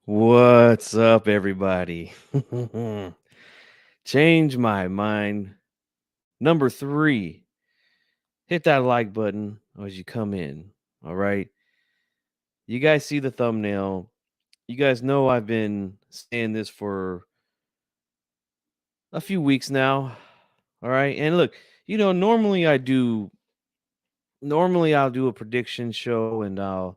What's up, everybody? Change my mind. Number 3, hit that like button as you come in. All right. You guys see the thumbnail. You guys know I've been saying this for a few weeks now. All right. And look, normally I'll do a prediction show and I'll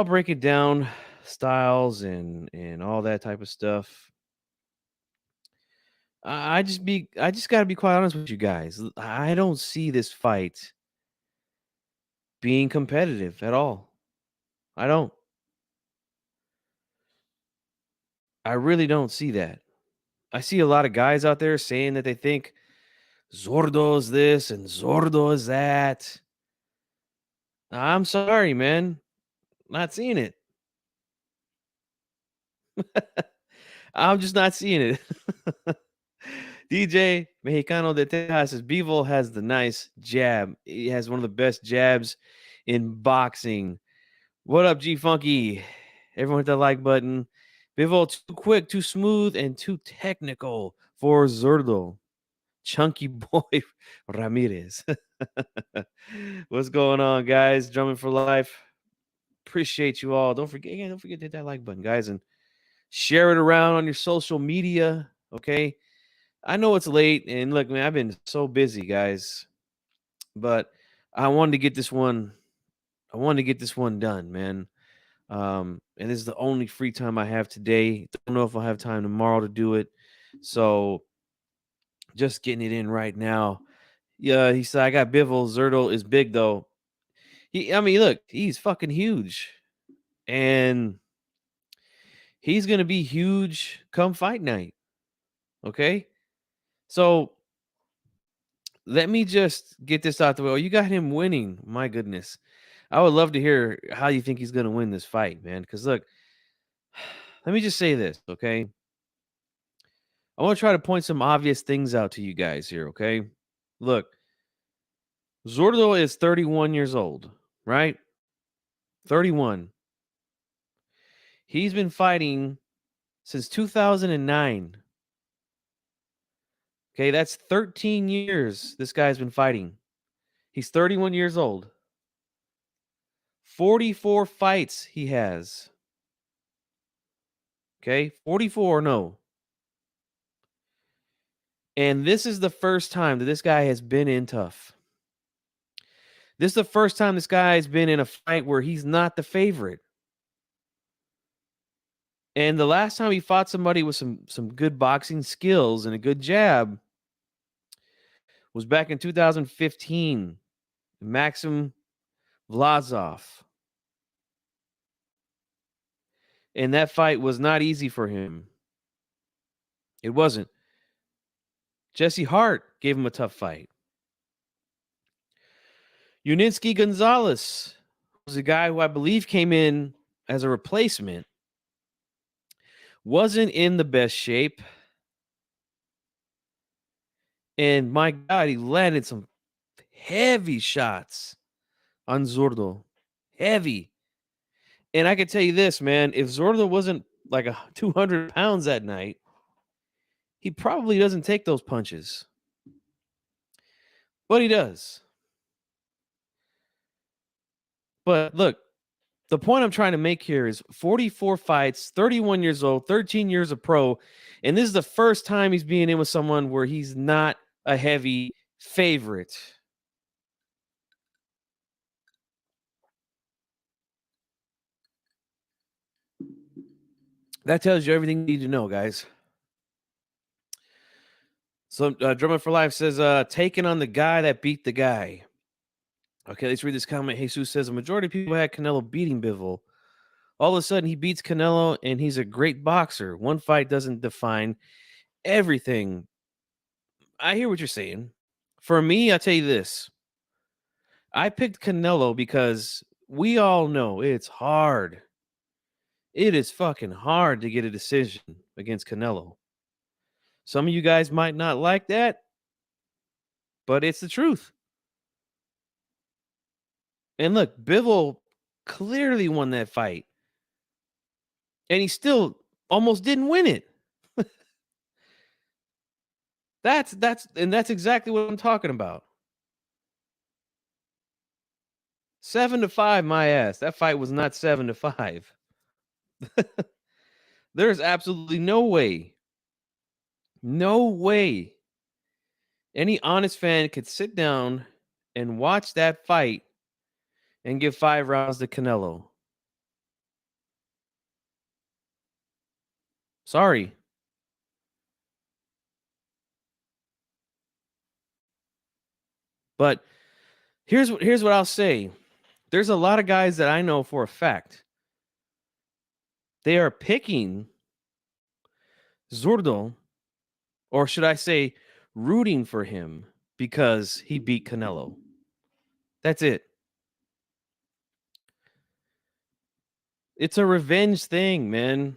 break it down, styles and all that type of stuff. I just gotta be quite honest with you guys. I don't see this fight being competitive at all. I don't. I really don't see that. I see a lot of guys out there saying that they think Zurdo is this and Zurdo is that. I'm sorry, man. Not seeing it. I'm just not seeing it. DJ Mexicano de Texas says Bivol has the nice jab. He has one of the best jabs in boxing. What up, G Funky? Everyone hit that like button. Bivol too quick, too smooth, and too technical for Zurdo. Chunky boy Ramirez. What's going on, guys? Drumming for life. Appreciate you all. Don't forget to hit that like button, guys, and share it around on your social media. Okay. I know it's late, and look, man, I've been so busy, guys. But I wanted to get this one. I wanted to get this one done, man. And this is the only free time I have today. Don't know if I'll have time tomorrow to do it. So just getting it in right now. Yeah, he said I got Bivol. Zurdo is big though. Look, he's fucking huge. And he's gonna be huge come fight night. Okay. So let me just get this out the way. Oh, you got him winning. My goodness. I would love to hear how you think he's gonna win this fight, man. Because look, let me just say this, okay? I want to try to point some obvious things out to you guys here, okay? Look, Zurdo is 31 years old, right? 31. He's been fighting since 2009. Okay, that's 13 years this guy's been fighting. He's 31 years old. 44 fights he has. Okay, 44, no. And this is the first time that this guy has been in tough. This is the first time this guy has been in a fight where he's not the favorite. And the last time he fought somebody with some good boxing skills and a good jab was back in 2015, Maxim Vlasov. And that fight was not easy for him. It wasn't. Jesse Hart gave him a tough fight. Uninsky Gonzalez was a guy who I believe came in as a replacement. Wasn't in the best shape. And my God, he landed some heavy shots on Zurdo. Heavy. And I can tell you this, man, if Zurdo wasn't like 200 pounds that night, he probably doesn't take those punches. But he does. But look, the point I'm trying to make here is 44 fights, 31 years old, 13 years of pro. And this is the first time he's being in with someone where he's not a heavy favorite. That tells you everything you need to know, guys. So, Drummond for Life says, taking on the guy that beat the guy. Okay, let's read this comment. Jesus says, a majority of people had Canelo beating Bivol. All of a sudden, he beats Canelo, and he's a great boxer. One fight doesn't define everything. I hear what you're saying. For me, I'll tell you this. I picked Canelo because we all know it's hard. It is fucking hard to get a decision against Canelo. Some of you guys might not like that, but it's the truth. And look, Bivol clearly won that fight. and he still almost didn't win it. That's exactly what I'm talking about. 7-5, my ass. That fight was not 7-5. There's absolutely no way any honest fan could sit down and watch that fight and give 5 rounds to Canelo. Sorry. But here's what I'll say. There's a lot of guys that I know for a fact. They are picking Zurdo, or should I say rooting for him because he beat Canelo. That's it. It's a revenge thing, man,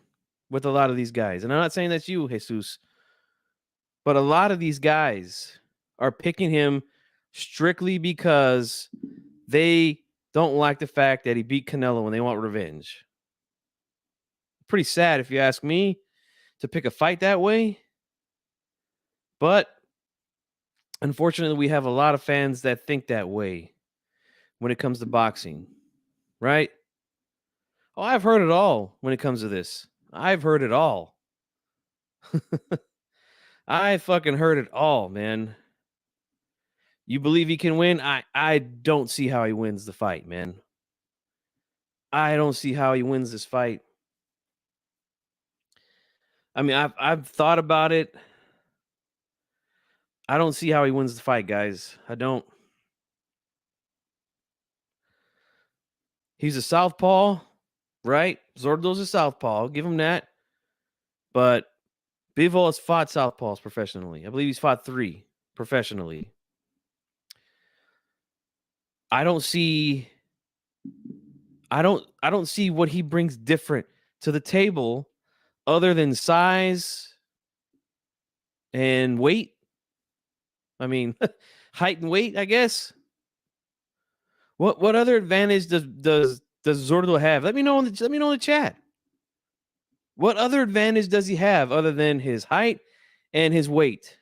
with a lot of these guys. And I'm not saying that's you, Jesus, but a lot of these guys are picking him strictly because they don't like the fact that he beat Canelo and they want revenge. Pretty sad, if you ask me, to pick a fight that way. But unfortunately, we have a lot of fans that think that way when it comes to boxing, right? Oh, I've heard it all when it comes to this. I've heard it all. I fucking heard it all, man. You believe he can win? I don't see how he wins the fight, man. I don't see how he wins this fight. I mean, I've thought about it. I don't see how he wins the fight, guys. I don't. He's a southpaw, right? Zurdo's a southpaw. I'll give him that. But Bivol has fought southpaws professionally. I believe he's fought 3 professionally. I don't see what he brings different to the table other than size and weight. I mean, height and weight, I guess. What other advantage does Zurdo have? Let me know in the chat. What other advantage does he have other than his height and his weight?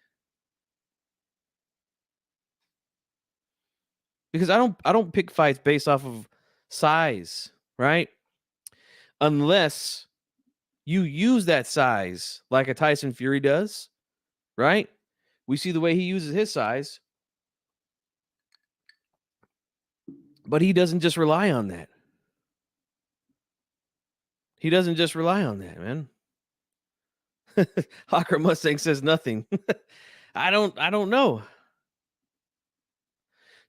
Because I don't pick fights based off of size, right? Unless you use that size like a Tyson Fury does, right? We see the way he uses his size. But he doesn't just rely on that. He doesn't just rely on that, man. Hawker Mustang says nothing. I don't know.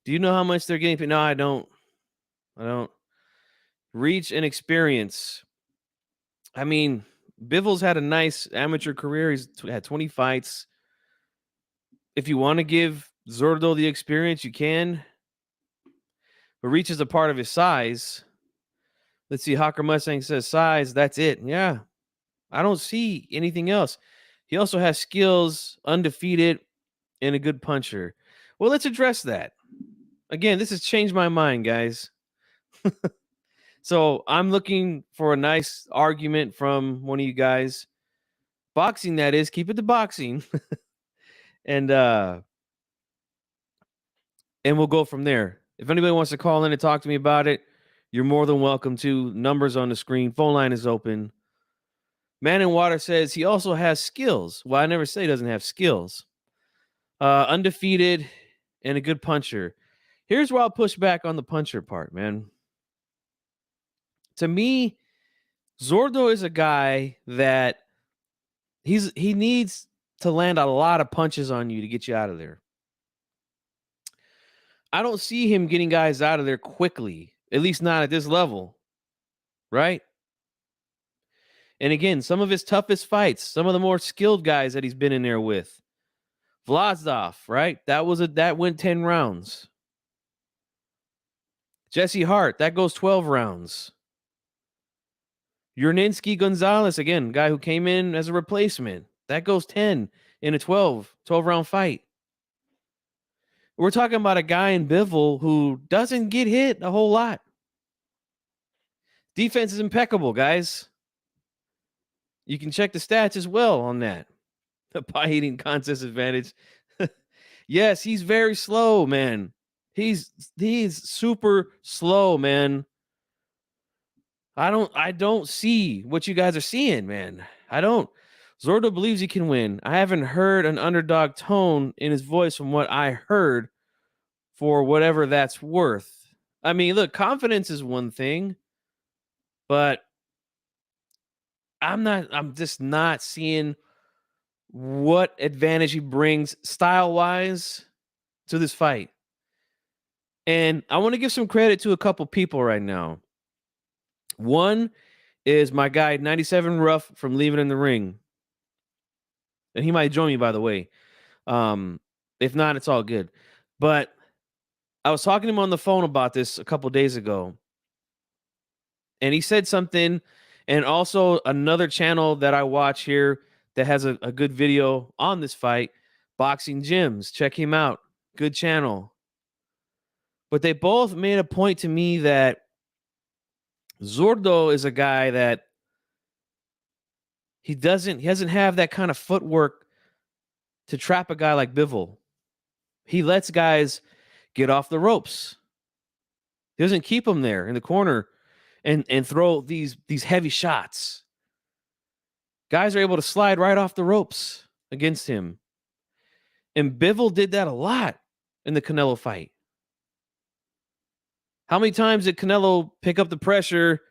Do you know how much they're getting paid? No, I don't. Reach and experience. I mean, Bivol's had a nice amateur career. He's had 20 fights. If you want to give Zurdo the experience, you can. But reach is a part of his size. Let's see. Hawker Mustang says size. That's it. Yeah. I don't see anything else. He also has skills, undefeated, and a good puncher. Well, let's address that. Again, this has changed my mind, guys. So I'm looking for a nice argument from one of you guys. Boxing, that is. Keep it to boxing. And we'll go from there. If anybody wants to call in and talk to me about it, you're more than welcome to. Numbers on the screen. Phone line is open. Man in Water says he also has skills. Well, I never say he doesn't have skills. Undefeated and a good puncher. Here's where I'll push back on the puncher part, man. To me, Zurdo is a guy that he needs to land a lot of punches on you to get you out of there. I don't see him getting guys out of there quickly, at least not at this level, right? And again, some of his toughest fights, some of the more skilled guys that he's been in there with. Vlasov, right? That went 10 rounds. Jesse Hart, that goes 12 rounds. Yerninsky Gonzalez, again, guy who came in as a replacement. That goes 10 in a 12 round fight. We're talking about a guy in Bivol who doesn't get hit a whole lot. Defense is impeccable, guys. You can check the stats as well on that. The pie eating contest advantage. Yes, he's very slow, man. He's super slow, man. I don't see what you guys are seeing, man. I don't. Zurdo believes he can win. I haven't heard an underdog tone in his voice from what I heard, for whatever that's worth. I mean, look, confidence is one thing, but I'm just not seeing what advantage he brings style-wise to this fight. And I want to give some credit to a couple people right now. One is my guy 97 Rough from Leaving in the Ring. And he might join me, by the way. If not, it's all good. But I was talking to him on the phone about this a couple days ago. And he said something, and also another channel that I watch here that has a good video on this fight, Boxing Gyms. Check him out. Good channel. But they both made a point to me that Zurdo is a guy that he doesn't have that kind of footwork to trap a guy like Bivol. He lets guys get off the ropes. He doesn't keep them there in the corner and throw these heavy shots. Guys are able to slide right off the ropes against him. And Bivol did that a lot in the Canelo fight. How many times did Canelo pick up the pressure?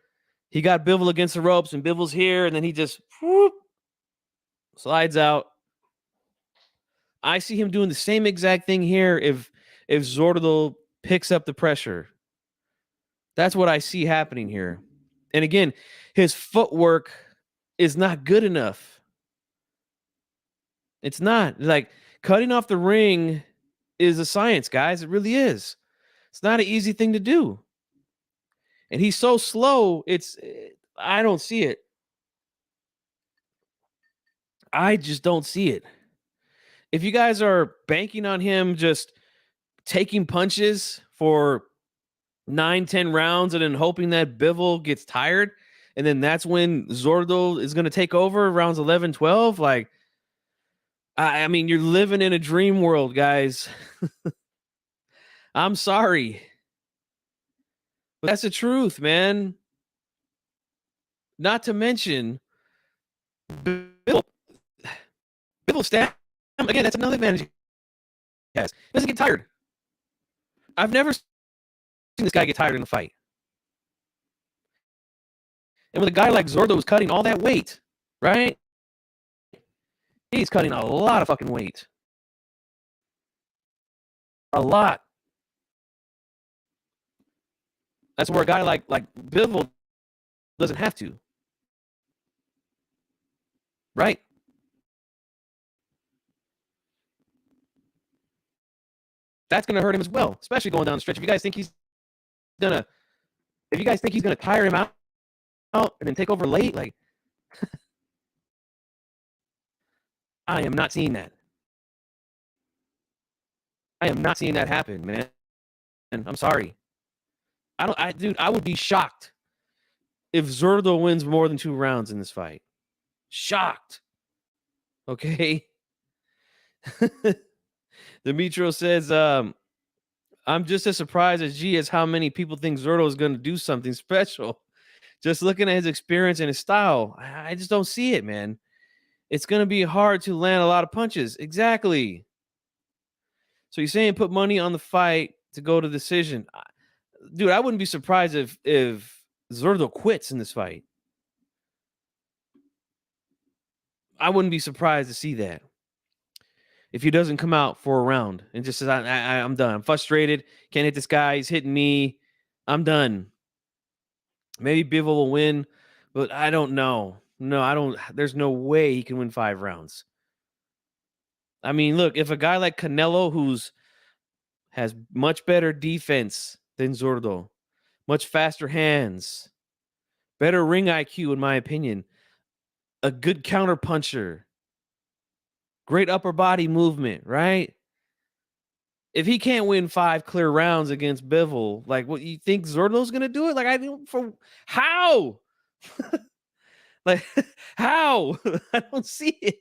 He got Bivol against the ropes, and Bivol's here, and then he just whoop, slides out. I see him doing the same exact thing here if Zurdo picks up the pressure. That's what I see happening here. And again, his footwork is not good enough. It's not. Like, cutting off the ring is a science, guys. It really is. It's not an easy thing to do. And he's so slow, I don't see it. I just don't see it. If you guys are banking on him just taking punches for 9-10 rounds and then hoping that Bivol gets tired, and then that's when Zurdo is going to take over rounds 11-12, like, I mean, you're living in a dream world, guys. I'm sorry, but that's the truth, man. Not to mention Bivol stamina. Again, that's another advantage he has. He doesn't get tired. I've never seen this guy get tired in a fight. And with a guy like Zurdo who's cutting all that weight, right? He's cutting a lot of fucking weight. A lot. That's where a guy like Bivol doesn't have to. Right? That's going to hurt him as well, especially going down the stretch. If you guys think he's gonna tire him out and then take over late, like, I am not seeing that. I am not seeing that happen, man. And I'm sorry. I would be shocked if Zurdo wins more than 2 rounds in this fight. Shocked. Okay. Demetrio says, I'm just as surprised as G as how many people think Zurdo is going to do something special. Just looking at his experience and his style, I just don't see it, man. It's going to be hard to land a lot of punches. Exactly. So you're saying put money on the fight to go to decision. Dude, I wouldn't be surprised if Zurdo quits in this fight. I wouldn't be surprised to see that. If he doesn't come out for a round and just says, I'm done. I'm frustrated. Can't hit this guy. He's hitting me. I'm done. Maybe Bivol will win, but I don't know. No, I don't. There's no way he can win 5 rounds. I mean, look, if a guy like Canelo, has much better defense than Zurdo, much faster hands, better ring IQ, in my opinion, a good counter puncher, great upper body movement, right? If he can't win 5 clear rounds against Bivol, like, what, you think Zurdo's gonna do it? Like, how? Like, how? I don't see it.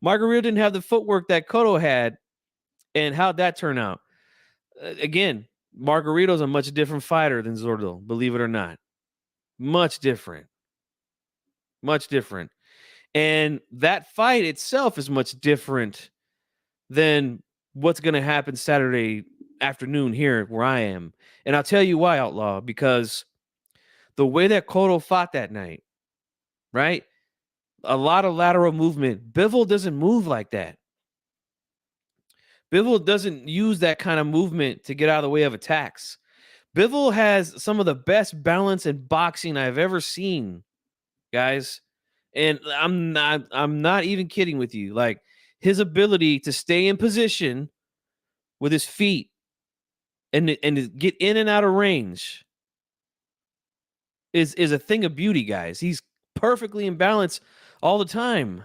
Margarito didn't have the footwork that Cotto had, and how'd that turn out? Again, Margarito's a much different fighter than Zurdo, believe it or not. Much different. Much different. And that fight itself is much different than what's going to happen Saturday afternoon here where I am. And I'll tell you why, Outlaw, because the way that Cotto fought that night, right? A lot of lateral movement. Bivol doesn't move like that. Bivol doesn't use that kind of movement to get out of the way of attacks. Bivol has some of the best balance in boxing I've ever seen, guys. And I'm not even kidding with you. Like, his ability to stay in position with his feet and to get in and out of range is a thing of beauty, guys. He's perfectly in balance all the time.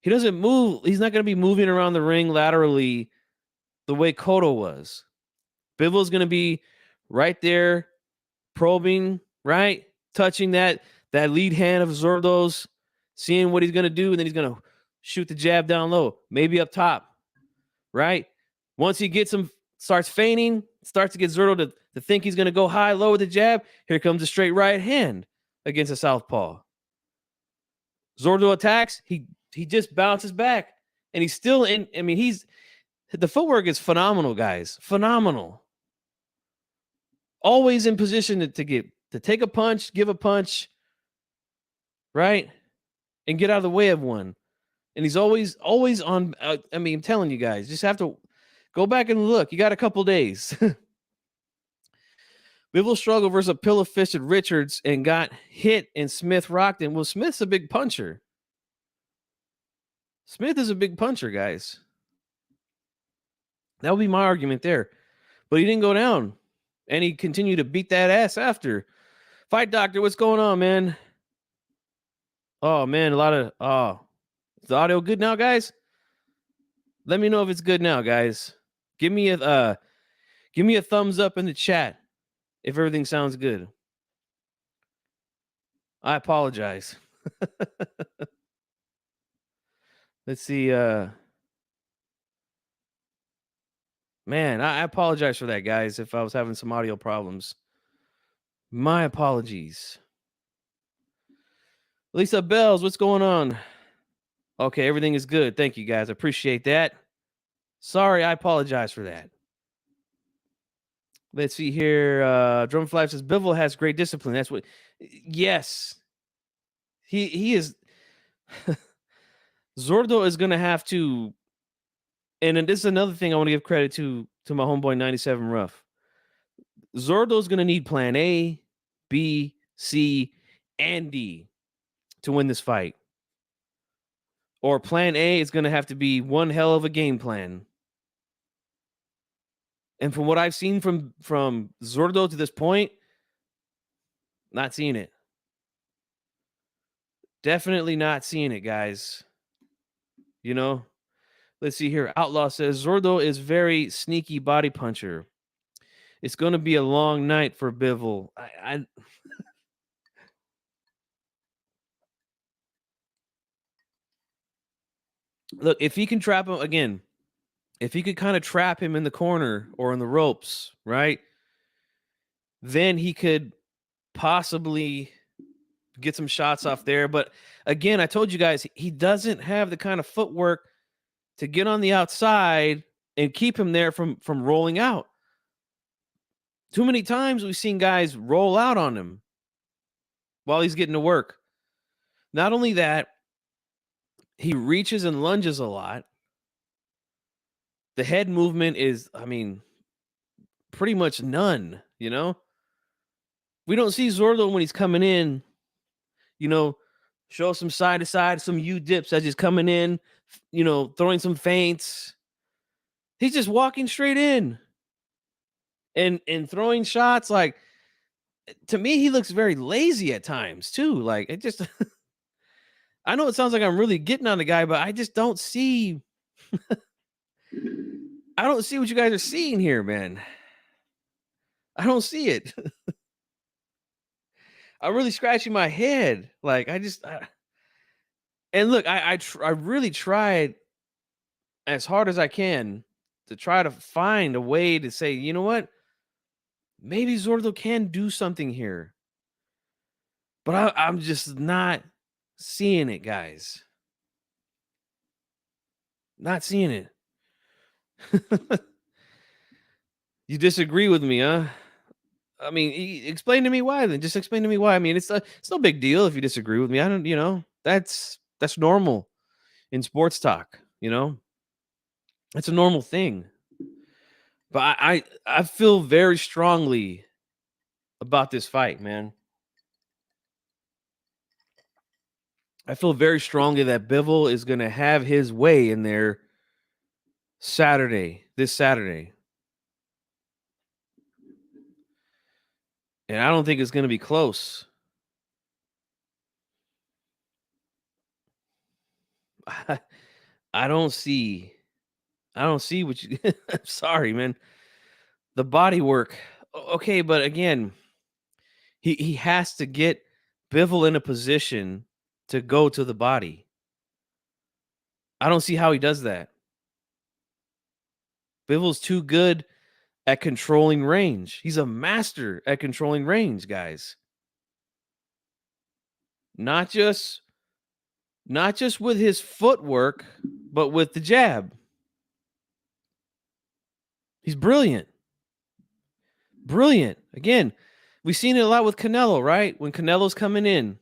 He doesn't move. He's not going to be moving around the ring laterally the way Cotto was. Bivol's going to be right there, probing, right, touching that lead hand of Zurdo's, seeing what he's going to do, and then he's going to shoot the jab down low, maybe up top, right? Once he gets him, starts feigning, starts to get Zurdo to think he's going to go high, low with the jab. Here comes a straight right hand against a southpaw. Zurdo attacks. He just bounces back, and he's still in. I mean, the footwork is phenomenal, guys. Phenomenal. Always in position to take a punch, give a punch, right, and get out of the way of one. And he's always on. I mean, I'm telling you guys, just have to go back and look. You got a couple days. Bivol struggled versus a pillow fisted Richards and got hit, and Smith rocked him. Well, Smith's a big puncher. Smith is a big puncher, guys. That would be my argument there. But he didn't go down, and he continued to beat that ass after. Fight Doctor, what's going on, man? Oh, man, is the audio good now, guys? Let me know if it's good now, guys. Give me a thumbs up in the chat if everything sounds good. I apologize. Let's see. Man, I apologize for that, guys, if I was having some audio problems. My apologies. Lisa Bells, what's going on? Okay, everything is good. Thank you, guys. I appreciate that. Sorry, I apologize for that. Let's see here. Drumfly says Bivol has great discipline. That's what. Yes, he is. Zurdo is going to have to, and this is another thing I want to give credit to my homeboy 97 Rough. Zurdo's going to need plan A, B, C, and D to win this fight. Or plan A is going to have to be one hell of a game plan. And from what I've seen from Zurdo to this point, not seeing it. Definitely not seeing it, guys. You know? Let's see here. Outlaw says Zurdo is very sneaky body puncher. It's going to be a long night for Bivol. I Look, if he can trap him again, if he could kind of trap him in the corner or in the ropes, right? Then he could possibly get some shots off there. But again, I told you guys, he doesn't have the kind of footwork to get on the outside and keep him there from rolling out. Too many times we've seen guys roll out on him while he's getting to work. Not only that, he reaches and lunges a lot. The head movement is, I mean, pretty much none, you know? We don't see Zurdo when he's coming in, you know, show some side to side, some U dips as he's coming in, you know, throwing some feints. He's just walking straight in and throwing shots. Like, to me, he looks very lazy at times too. Like, it just I know it sounds like I'm really getting on the guy, but I just don't see I don't see what you guys are seeing here, man. I don't see it. I'm really scratching my head. Like and look, I really tried as hard as I can to try to find a way to say, you know what? Maybe Zurdo can do something here. But I'm just not seeing it, guys. Not seeing it. You disagree with me, huh? I mean, explain to me why then. Just explain to me why. I mean, it's no big deal if you disagree with me. I don't, that's normal in sports talk, It's a normal thing. But I feel very strongly about this fight, man. I feel very strongly that Bivol is going to have his way in there this Saturday. And I don't think it's going to be close. I don't see what you I'm sorry, man. The body work. Okay, but again, he has to get Bivol in a position to go to the body. I don't see how he does that. Bivol's too good at controlling range. He's a master at controlling range, guys. Not just not just with his footwork, but with the jab. He's brilliant. Brilliant. Again, we've seen it a lot with Canelo, right? When Canelo's coming in,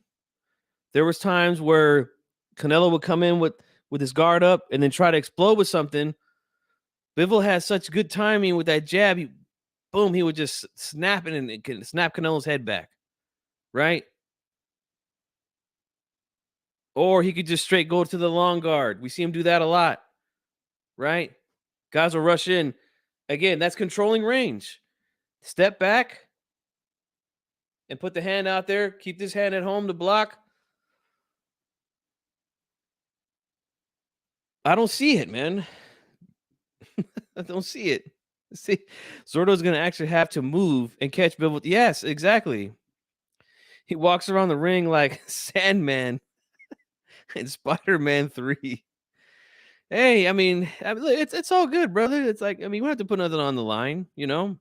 there was times where Canelo would come in with his guard up and then try to explode with something. Bivol has such good timing with that jab. He would just snap it and it can snap Canelo's head back, right? Or he could just straight go to the long guard. We see him do that a lot, right? Guys will rush in. Again, that's controlling range. Step back and put the hand out there. Keep this hand at home to block. I don't see it, man. I don't see it. See, Zurdo's going to actually have to move and catch Bivol. Yes, exactly. He walks around the ring like Sandman in Spider-Man 3. Hey, it's all good, brother. It's like, we don't have to put nothing on the line, Let's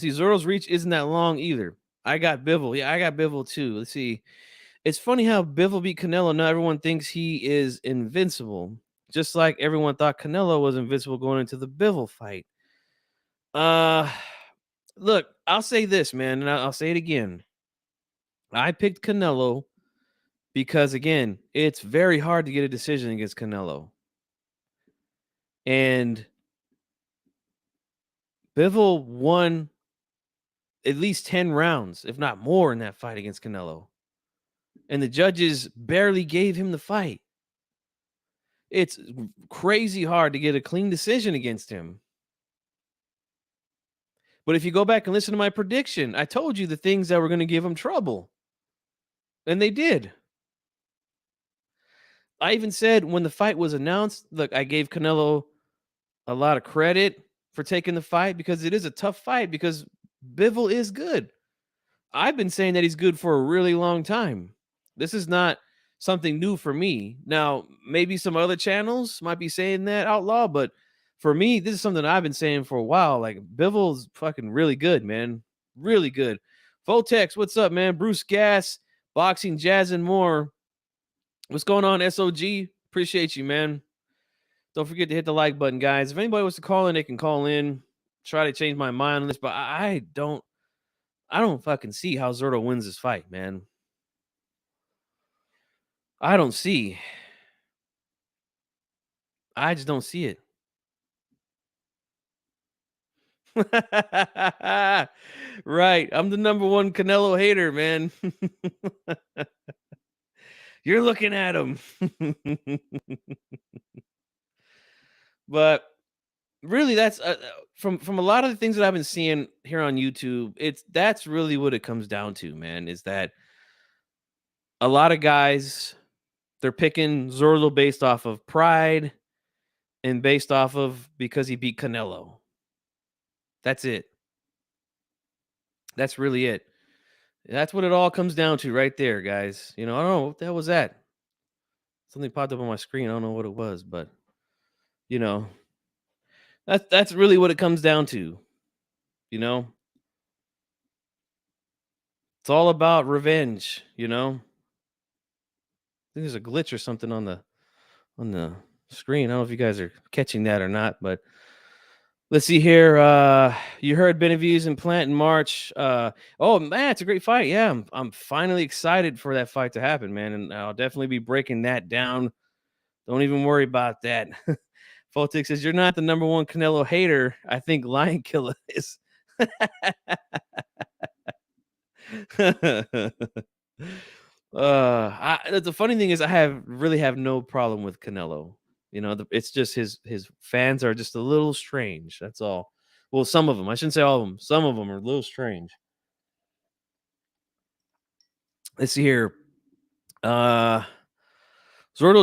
see, Zoro's reach isn't that long either. I got Bivol. Yeah, I got Bivol too. Let's see. It's funny how Bivol beat Canelo. Now everyone thinks he is invincible. Just like everyone thought Canelo was invincible going into the Bivol fight. Uh Look, I'll say this, man, and I'll say it again. I picked Canelo because again, it's very hard to get a decision against Canelo. And Bivol won at least 10 rounds, if not more, in that fight against Canelo. And the judges barely gave him the fight. It's crazy hard to get a clean decision against him. But if you go back and listen to my prediction, I told you the things that were going to give him trouble. And they did. I even said when the fight was announced, look, I gave Canelo a lot of credit for taking the fight because it is a tough fight because Bivol is good. I've been saying that he's good for a really long time. This is not something new for me. Now, maybe some other channels might be saying that outlaw, but for me, this is something I've been saying for a while. Like Bivol's fucking really good, man. Really good. Votex, what's up, man? Bruce Gas, Boxing, Jazz, and more. What's going on, SOG? Appreciate you, man. Don't forget to hit the like button, guys. If anybody wants to call in, they can call in. Try to change my mind on this, but I don't fucking see how Zurdo wins this fight, man. I don't see. I just don't see it. Right. I'm the number one Canelo hater, man. You're looking at him. But really, that's from a lot of the things that I've been seeing here on YouTube. That's really what it comes down to, man. Is that a lot of guys they're picking Zurdo based off of pride and based off of because he beat Canelo. That's it. That's really it. That's what it all comes down to right there, guys. I don't know what the hell was that. Something popped up on my screen. I don't know what it was, but you know, that's really what it comes down to. You know, it's all about revenge. I think there's a glitch or something on the screen. I don't know if you guys are catching that or not, but let's see here. You heard Benavidez and Plant in March. Oh man, it's a great fight. Yeah, I'm finally excited for that fight to happen, man, and I'll definitely be breaking that down. Don't even worry about that. Photic says you're not the number one Canelo hater. I think Lion Killer is. The funny thing is, I really have no problem with Canelo. It's just his fans are just a little strange. That's all. Well, some of them. I shouldn't say all of them. Some of them are a little strange. Let's see here. Zurdo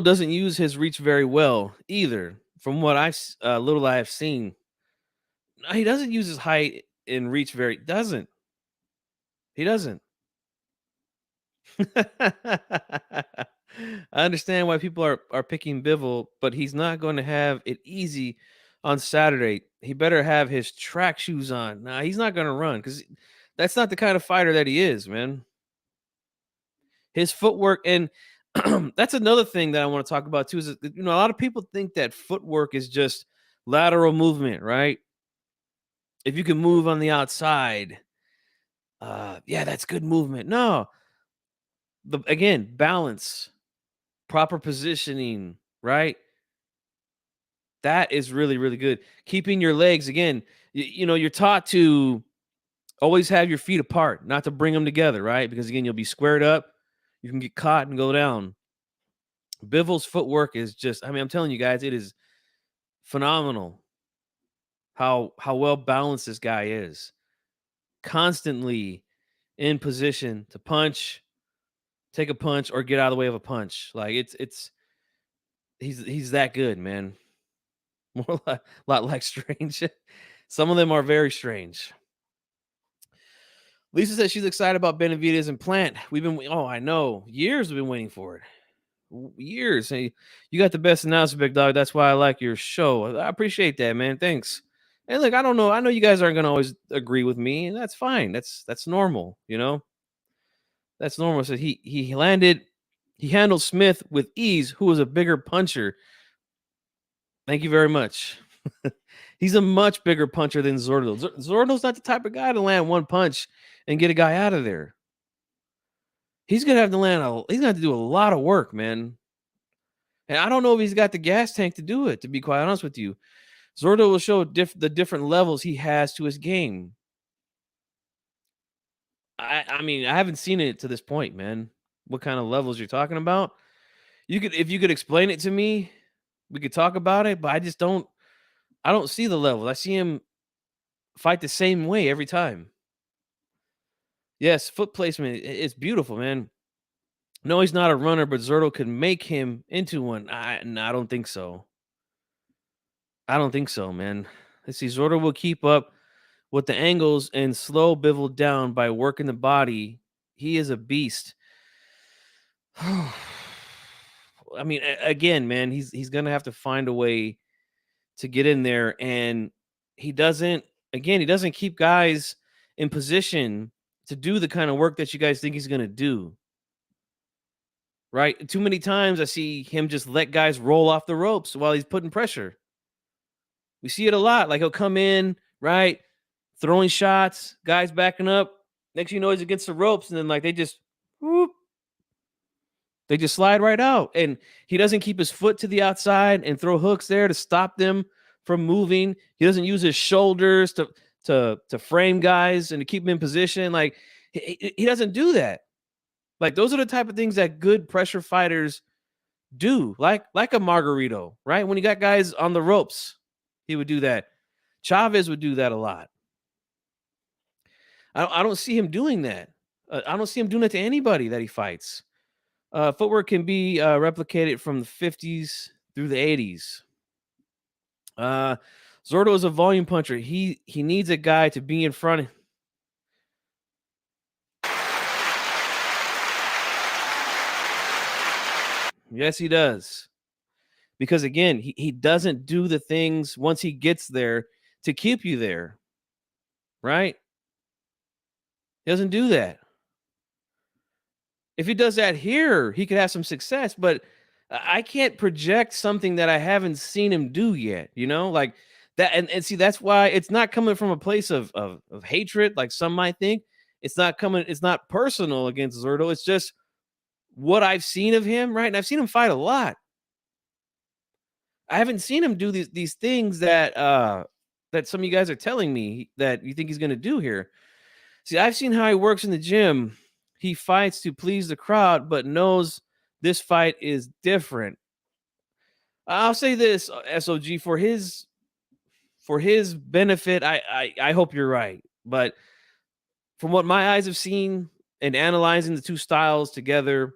doesn't use his reach very well either. From what little I have seen, he doesn't use his height and reach very. Doesn't he? Doesn't. I understand why people are picking Bivol, but he's not going to have it easy on Saturday. He better have his track shoes on. Nah, he's not going to run because that's not the kind of fighter that he is, man. His footwork, and that's another thing that I want to talk about too. Is that, a lot of people think that footwork is just lateral movement, right? If you can move on the outside, yeah, that's good movement. No, again, balance, proper positioning, right? That is really, really good. Keeping your legs, again, you're taught to always have your feet apart, not to bring them together, right? Because again, you'll be squared up, you can get caught and go down. Bivol's footwork is just, I mean, I'm telling you guys, it is phenomenal how well balanced this guy is. Constantly in position to punch, take a punch, or get out of the way of a punch. Like it's he's that good, man. More like lot like strange. Some of them are very strange. Lisa says she's excited about Benavidez and Plant. I know, years we've been waiting for it. Years. Hey, you got the best announcer, big dog. That's why I like your show. I appreciate that, man. Thanks. And look, I don't know. I know you guys aren't gonna always agree with me, and that's fine. That's normal, That's normal. So he handled Smith with ease, who was a bigger puncher. Thank you very much. He's a much bigger puncher than Zurdo. Zurdo's not the type of guy to land one punch and get a guy out of there. He's gonna have to he's gonna have to do a lot of work, man. And I don't know if he's got the gas tank to do it, to be quite honest with you. Zurdo will show the different levels he has to his game. I mean, I haven't seen it to this point, man. What kind of levels you're talking about? If you could explain it to me, we could talk about it, but I don't see the levels. I see him fight the same way every time. Yes, foot placement, it's beautiful, man. No, he's not a runner, but Zurdo could make him into one. No, I don't think so. I don't think so, man. Let's see. Zurdo will keep up with the angles and slow Bivol down by working the body. He is a beast. I mean, again, man, he's gonna have to find a way to get in there, and he doesn't. Again, he doesn't keep guys in position to do the kind of work that you guys think he's gonna do. Right? Too many times I see him just let guys roll off the ropes while he's putting pressure. We see it a lot. Like he'll come in, right? Throwing shots, guys backing up. Next you know he's against the ropes, and then like they just whoop, they just slide right out. And he doesn't keep his foot to the outside and throw hooks there to stop them from moving. He doesn't use his shoulders to frame guys and to keep them in position. Like he doesn't do that. Like those are the type of things that good pressure fighters do. Like a Margarito, right? When you got guys on the ropes, he would do that. Chavez would do that a lot. I don't see him doing that. I don't see him doing it to anybody that he fights. Footwork can be replicated from the 50s through the 80s. Zurdo is a volume puncher. He needs a guy to be in front. Yes, he does. Because again, he doesn't do the things once he gets there to keep you there, right? He doesn't do that. If he does that here, he could have some success, but I can't project something that I haven't seen him do yet, like that. And see, that's why it's not coming from a place of hatred, like some might think. It's not personal against Zurdo. It's just what I've seen of him, right? And I've seen him fight a lot. I haven't seen him do these things that some of you guys are telling me that you think he's gonna do here. See, I've seen how he works in the gym. He fights to please the crowd, but knows this fight is different. I'll say this, SOG, for his benefit, I hope you're right. But from what my eyes have seen and analyzing the two styles together,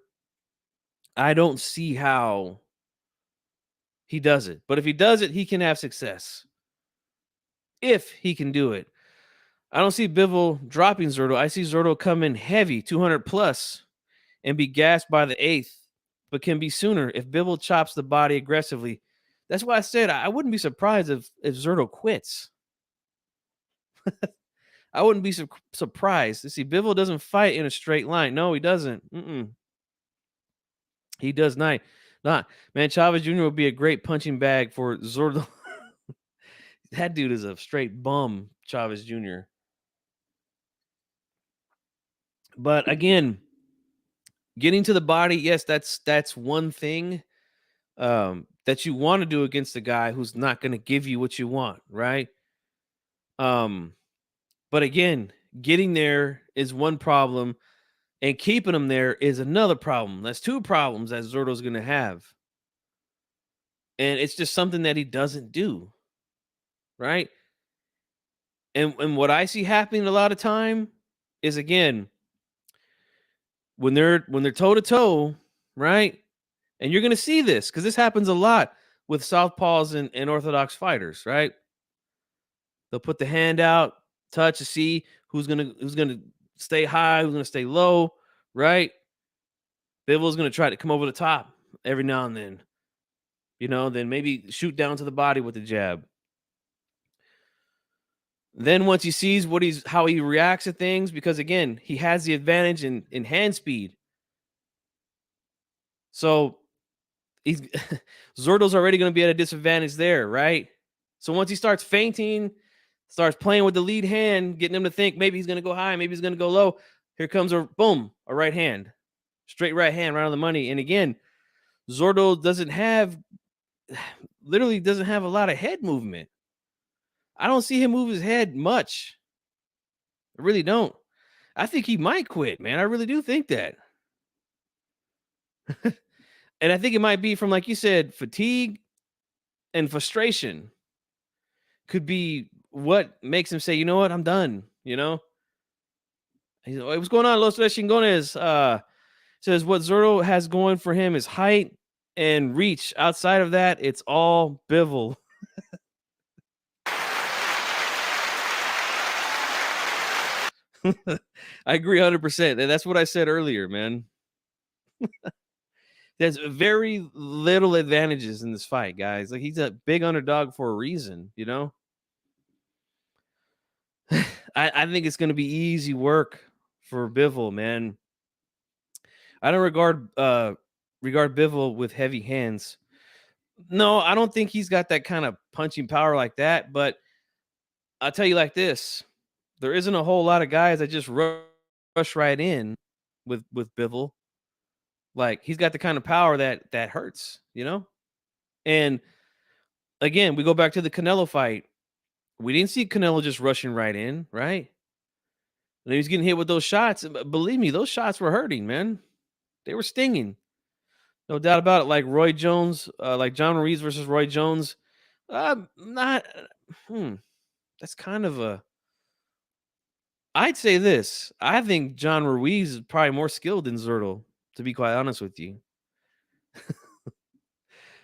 I don't see how he does it. But if he does it, he can have success. If he can do it. I don't see Bivol dropping Zurdo. I see Zurdo come in heavy, 200 plus, and be gassed by the eighth, but can be sooner if Bivol chops the body aggressively. That's why I said I wouldn't be surprised if Zurdo quits. I wouldn't be surprised to see Bivol doesn't fight in a straight line. No, he doesn't. He does not. Man, Chavez Jr. would be a great punching bag for Zurdo. That dude is a straight bum, Chavez Jr. But again, getting to the body, yes, that's one thing that you want to do against a guy who's not going to give you what you want, right? But again, getting there is one problem, and keeping him there is another problem. That's two problems that Zurdo's going to have, and it's just something that he doesn't do, right? And what I see happening a lot of time is, again, when they're toe to toe, right? And you're going to see this because this happens a lot with southpaws and orthodox fighters, right? They'll put the hand out, touch to see who's gonna stay high, who's gonna stay low, right? Bivol's gonna try to come over the top every now and then, then maybe shoot down to the body with the jab. Then once he sees how he reacts to things, because again, he has the advantage in hand speed. So he's Zurdo's already going to be at a disadvantage there, right? So once he starts feinting, starts playing with the lead hand, getting him to think maybe he's going to go high, maybe he's going to go low. Here comes a right hand, straight right hand, right on the money. And again, Zurdo literally doesn't have a lot of head movement. I don't see him move his head much. I really don't. I think he might quit, man. I really do think that. And I think it might be from, like you said, fatigue and frustration could be what makes him say, you know what, I'm done, He's like, what's going on, Los Tres Chingones? Says what Zurdo has going for him is height and reach. Outside of that, it's all Bivol. I agree 100%. That's what I said earlier, man. There's very little advantages in this fight, guys. Like, he's a big underdog for a reason, I think it's going to be easy work for Bivol, man. I don't regard Bivol with heavy hands. No, I don't think he's got that kind of punching power like that. But I'll tell you like this: there isn't a whole lot of guys that just rush right in with Bivol. Like, he's got the kind of power that hurts, And again, we go back to the Canelo fight. We didn't see Canelo just rushing right in, right? And he was getting hit with those shots. Believe me, those shots were hurting, man. They were stinging. No doubt about it. Like Roy Jones, like John Ruiz versus Roy Jones. Not. That's kind of a. I'd say this. I think John Ruiz is probably more skilled than Zurdo, to be quite honest with you.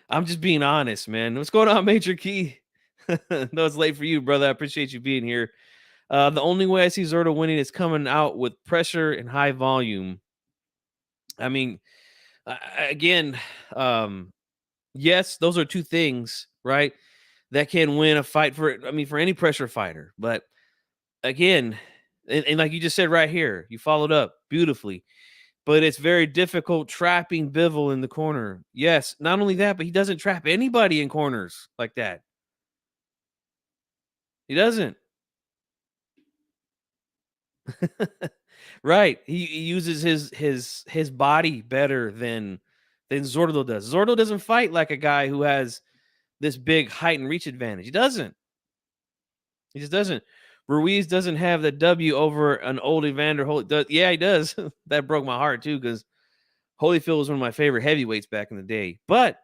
I'm just being honest, man. What's going on, Major Key? No, it's late for you, brother. I appreciate you being here. The only way I see Zurdo winning is coming out with pressure and high volume. I mean, Again, um, yes, those are two things, right? That can win a fight for any pressure fighter. But again, and like you just said right here, you followed up beautifully. But it's very difficult trapping Bivol in the corner. Yes, not only that, but he doesn't trap anybody in corners like that. He doesn't. Right. He uses his body better than Zurdo does. Zurdo doesn't fight like a guy who has this big height and reach advantage. He doesn't. He just doesn't. Ruiz doesn't have the W over an old Evander Holy. Yeah, he does. That broke my heart too, because Holyfield was one of my favorite heavyweights back in the day. But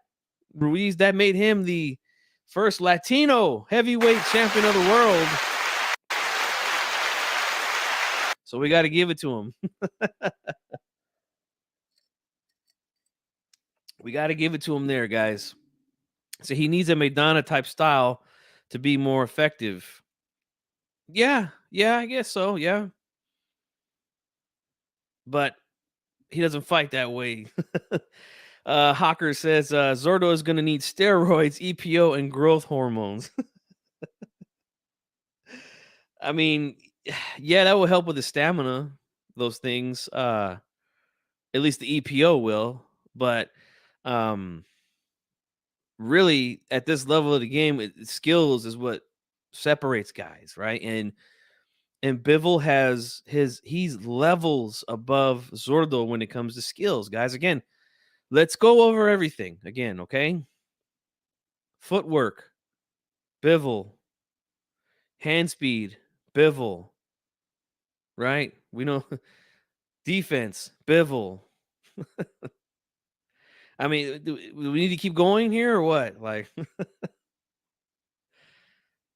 Ruiz, that made him the first Latino heavyweight champion of the world. So we got to give it to him. We got to give it to him there, guys. So he needs a Maidana type style to be more effective. Yeah, I guess so. Yeah. But he doesn't fight that way. Hawker says Zurdo is going to need steroids, EPO, and growth hormones. I mean, yeah, that will help with the stamina, those things. At least the EPO will. But really, at this level of the game, skills is what separates guys, right? And Bivol has he's levels above Zurdo when it comes to skills, guys. Again, let's go over everything again, okay? Footwork, Bivol. Hand speed, Bivol. Right? We know defense, Bivol. I mean, do we need to keep going here or what? Like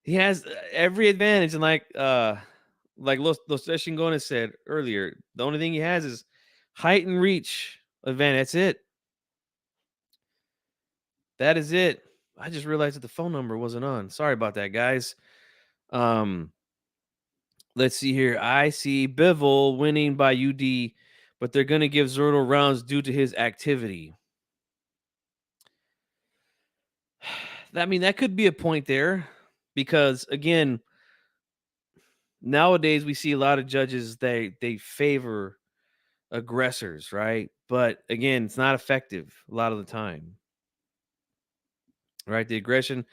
he has every advantage, and like Los Chingones said earlier, the only thing he has is height and reach advantage. That's it. That is it. I just realized that the phone number wasn't on. Sorry about that, guys. Let's see here. I see Bivol winning by UD, but they're going to give Zurdo rounds due to his activity. I mean, that could be a point there because, again, nowadays we see a lot of judges, they favor aggressors, right? But again, it's not effective a lot of the time, right? The aggression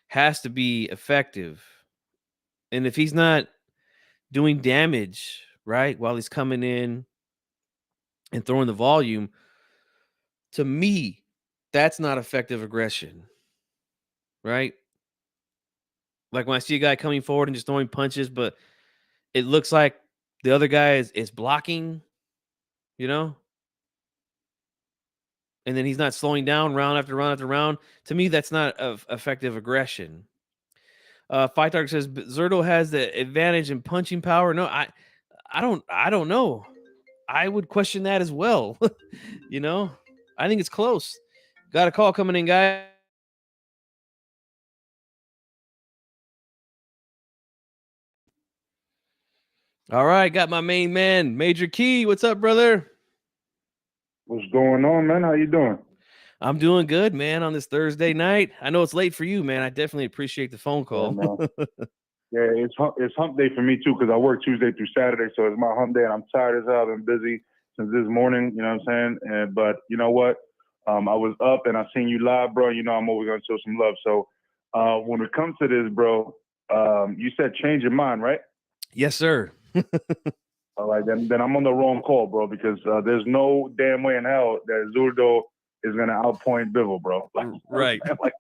has to be effective. And if he's not doing damage, right, while he's coming in and throwing the volume, to me, that's not effective aggression, right? Like when I see a guy coming forward and just throwing punches, but it looks like the other guy is blocking, you know, and then he's not slowing down round after round after round. To me, that's not effective aggression. Fight Target says Zurdo has the advantage in punching power. No, I don't know. I would question that as well. You know, I think it's close. Got a call coming in, guys. All right, got my main man, Major Key. What's up, brother? What's going on, man? How you doing? I'm doing good, man, on this Thursday night. I know it's late for you, man. I definitely appreciate the phone Yeah, call. man. Yeah, it's hump day for me too because I work Tuesday through Saturday, so it's my hump day, and I'm tired as hell. I've been busy since this morning. You know what I'm saying? But you know what? I was up and I seen you live, bro. You know I'm always gonna show some love. So when it comes to this, bro, you said change your mind, right? Yes, sir. All right, then I'm on the wrong call, bro, because there's no damn way in hell that Zurdo is gonna outpoint Bivol, bro. Right. Like,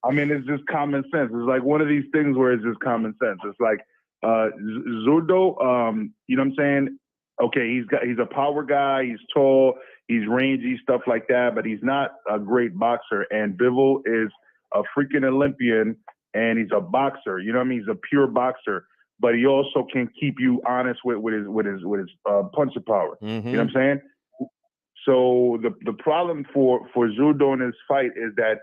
I mean, it's just common sense. It's like one of these things where it's just common sense. It's like Zurdo, you know what I'm saying? Okay, he's a power guy. He's tall. He's rangy, stuff like that. But he's not a great boxer. And Bivol is a freaking Olympian, and he's a boxer. You know what I mean? He's a pure boxer. But he also can keep you honest with his punching power. Mm-hmm. You know what I'm saying? So the problem for Zurdo in this fight is that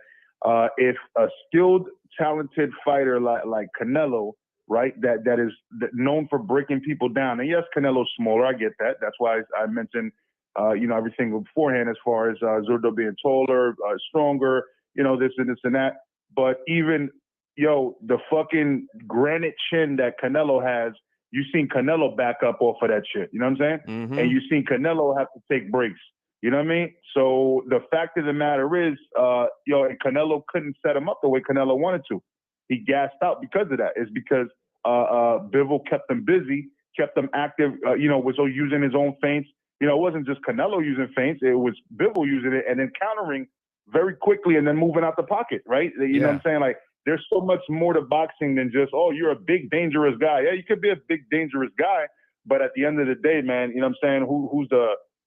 if a skilled, talented fighter like Canelo, right, that is known for breaking people down, and yes, Canelo's smaller, I get that. That's why I mentioned everything beforehand as far as Zurdo being taller, stronger, this and this and that. But even, the fucking granite chin that Canelo has, you seen Canelo back up off of that shit. You know what I'm saying? Mm-hmm. And you seen Canelo have to take breaks. You know what I mean? So the fact of the matter is, and Canelo couldn't set him up the way Canelo wanted to. He gassed out because of that. It's because Bivol kept him busy, kept him active, was using his own feints. It wasn't just Canelo using feints. It was Bivol using it and then countering very quickly and then moving out the pocket, right? You know what I'm saying? Like, there's so much more to boxing than just, oh, you're a big, dangerous guy. Yeah, you could be a big, dangerous guy, but at the end of the day, man, you know what I'm saying?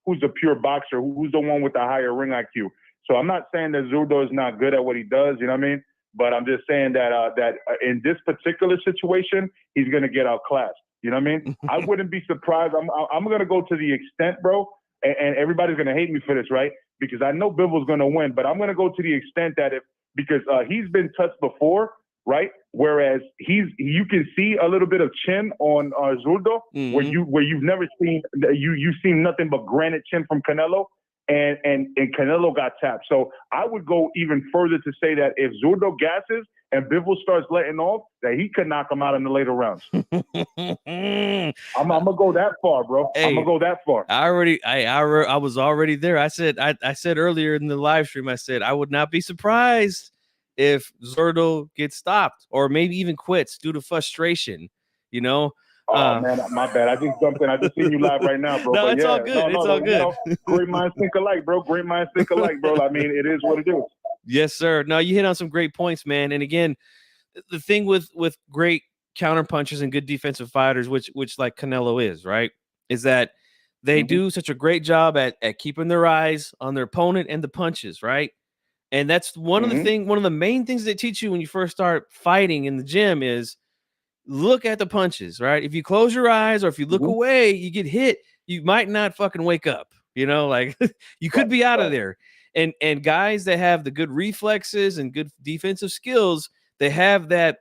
Who's the pure boxer? Who's the one with the higher ring IQ? So I'm not saying that Zurdo is not good at what he does, you know what I mean? But I'm just saying that in this particular situation, he's going to get outclassed. You know what I mean? I wouldn't be surprised. I'm going to go to the extent, bro, and everybody's going to hate me for this, right? Because I know Bivol's going to win, but I'm going to go to the extent that because he's been touched before, right? Whereas you can see a little bit of chin on Zurdo, where you've never seen, you've seen nothing but granite chin from Canelo, and Canelo got tapped. So I would go even further to say that if Zurdo gasses and Bivol starts letting off, that he could knock him out in the later rounds. I'm gonna go that far, bro. Hey, I'm gonna go that far. I was already there. I said earlier in the live stream, I said I would not be surprised if Zurdo gets stopped or maybe even quits due to frustration. Oh man, my bad. I just jumped in. I just seen you live right now, bro. No, but it's all good. It's all good. Great minds think alike, bro. Great minds think alike, bro. I mean, it is what it is. Yes, sir. No, you hit on some great points, man. And again, the thing with great counter punchers and good defensive fighters, which like Canelo is, right, is that they do such a great job at keeping their eyes on their opponent and the punches, right? And that's one of the main things they teach you when you first start fighting in the gym is look at the punches, right? If you close your eyes or if you look away, you get hit, you might not fucking wake up, like you could be out of there. And guys that have the good reflexes and good defensive skills, they have that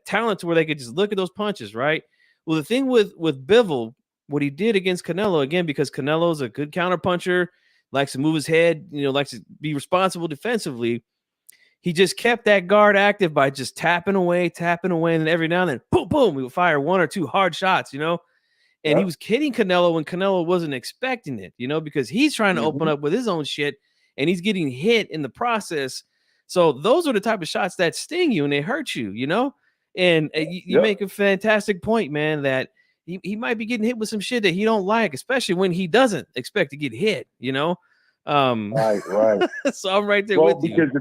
talent to where they could just look at those punches, right? Well, the thing with Bivol, what he did against Canelo, again, because Canelo's a good counter puncher, likes to move his head, likes to be responsible defensively. He just kept that guard active by just tapping away, and then every now and then, boom, boom, we would fire one or two hard shots, and he was hitting Canelo when Canelo wasn't expecting it, because he's trying to open up with his own shit, and he's getting hit in the process. So those are the type of shots that sting you and they hurt you, and you make a fantastic point, man, that he might be getting hit with some shit that he don't like, especially when he doesn't expect to get hit, Right. So I'm right there with you. Because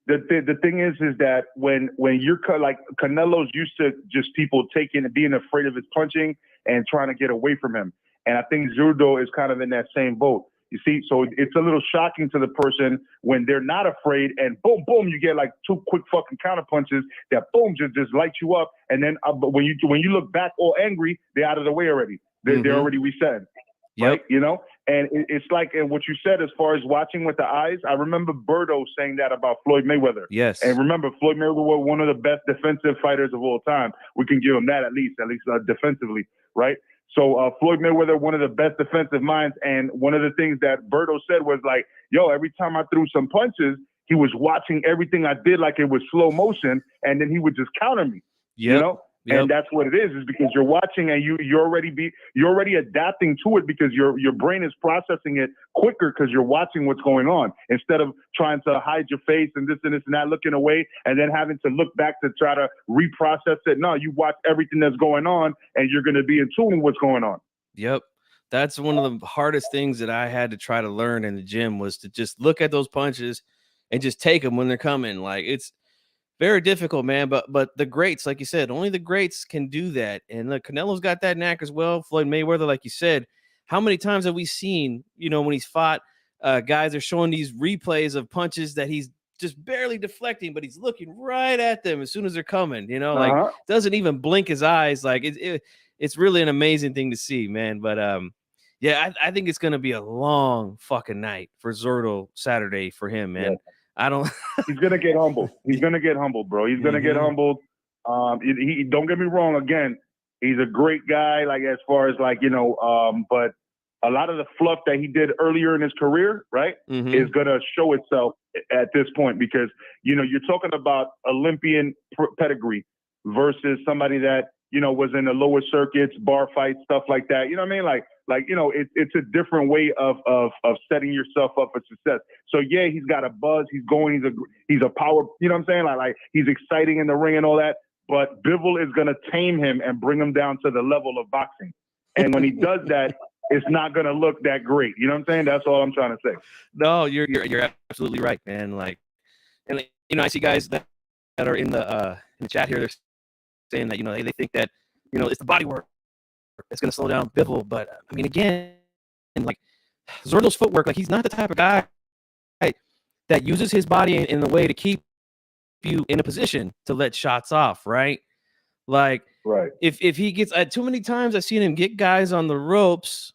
the thing is that when you're like Canelo's used to just people being afraid of his punching and trying to get away from him. And I think Zurdo is kind of in that same boat. You see, so it's a little shocking to the person when they're not afraid and boom, boom, you get like two quick fucking counter punches that boom, just light you up. And then when you look back all angry, they're out of the way already. They're already reset. Right? And it's like what you said as far as watching with the eyes. I remember Zurdo saying that about Floyd Mayweather. Yes. And remember, Floyd Mayweather was one of the best defensive fighters of all time. We can give him that at least defensively, right? So Floyd Mayweather, one of the best defensive minds. And one of the things that Zurdo said was like, yo, every time I threw some punches, he was watching everything I did like it was slow motion. And then he would just counter me, And that's what it is because you're watching and you're already adapting to it because your brain is processing it quicker because you're watching what's going on instead of trying to hide your face and this and that, looking away and then having to look back to try to reprocess it. No, you watch everything that's going on and you're going to be in tune with what's going on. Yep. That's one of the hardest things that I had to try to learn in the gym was to just look at those punches and just take them when they're coming. Like it's very difficult, man. But the greats, like you said, only the greats can do that. And look, Canelo's got that knack as well. Floyd Mayweather, like you said, how many times have we seen, when he's fought, guys are showing these replays of punches that he's just barely deflecting, but he's looking right at them as soon as they're coming, like doesn't even blink his eyes. Like it's really an amazing thing to see, man. But I think it's going to be a long fucking night for Zurdo Saturday for him, man. Yeah. I don't. He's gonna get humbled. He's gonna get humbled, bro. He's gonna get humbled. He don't get me wrong. Again, he's a great guy. Like as far as but a lot of the fluff that he did earlier in his career, right, is going to show itself at this point because, you're talking about Olympian pedigree versus somebody that, was in the lower circuits, bar fights, stuff like that. You know what I mean? It's a different way of setting yourself up for success. So yeah, he's got a buzz. He's going. He's a power. You know what I'm saying? Like he's exciting in the ring and all that. But Bivol is going to tame him and bring him down to the level of boxing. And when he does that, it's not going to look that great. You know what I'm saying? That's all I'm trying to say. No, you're absolutely right, man. I see guys that are in the chat here. They're saying that they think that it's the body work that's going to slow down Bivol. But I mean, again, Zurdo's footwork, he's not the type of guy that uses his body in a way to keep you in a position to let shots off, right? Right. If he gets too many times, I've seen him get guys on the ropes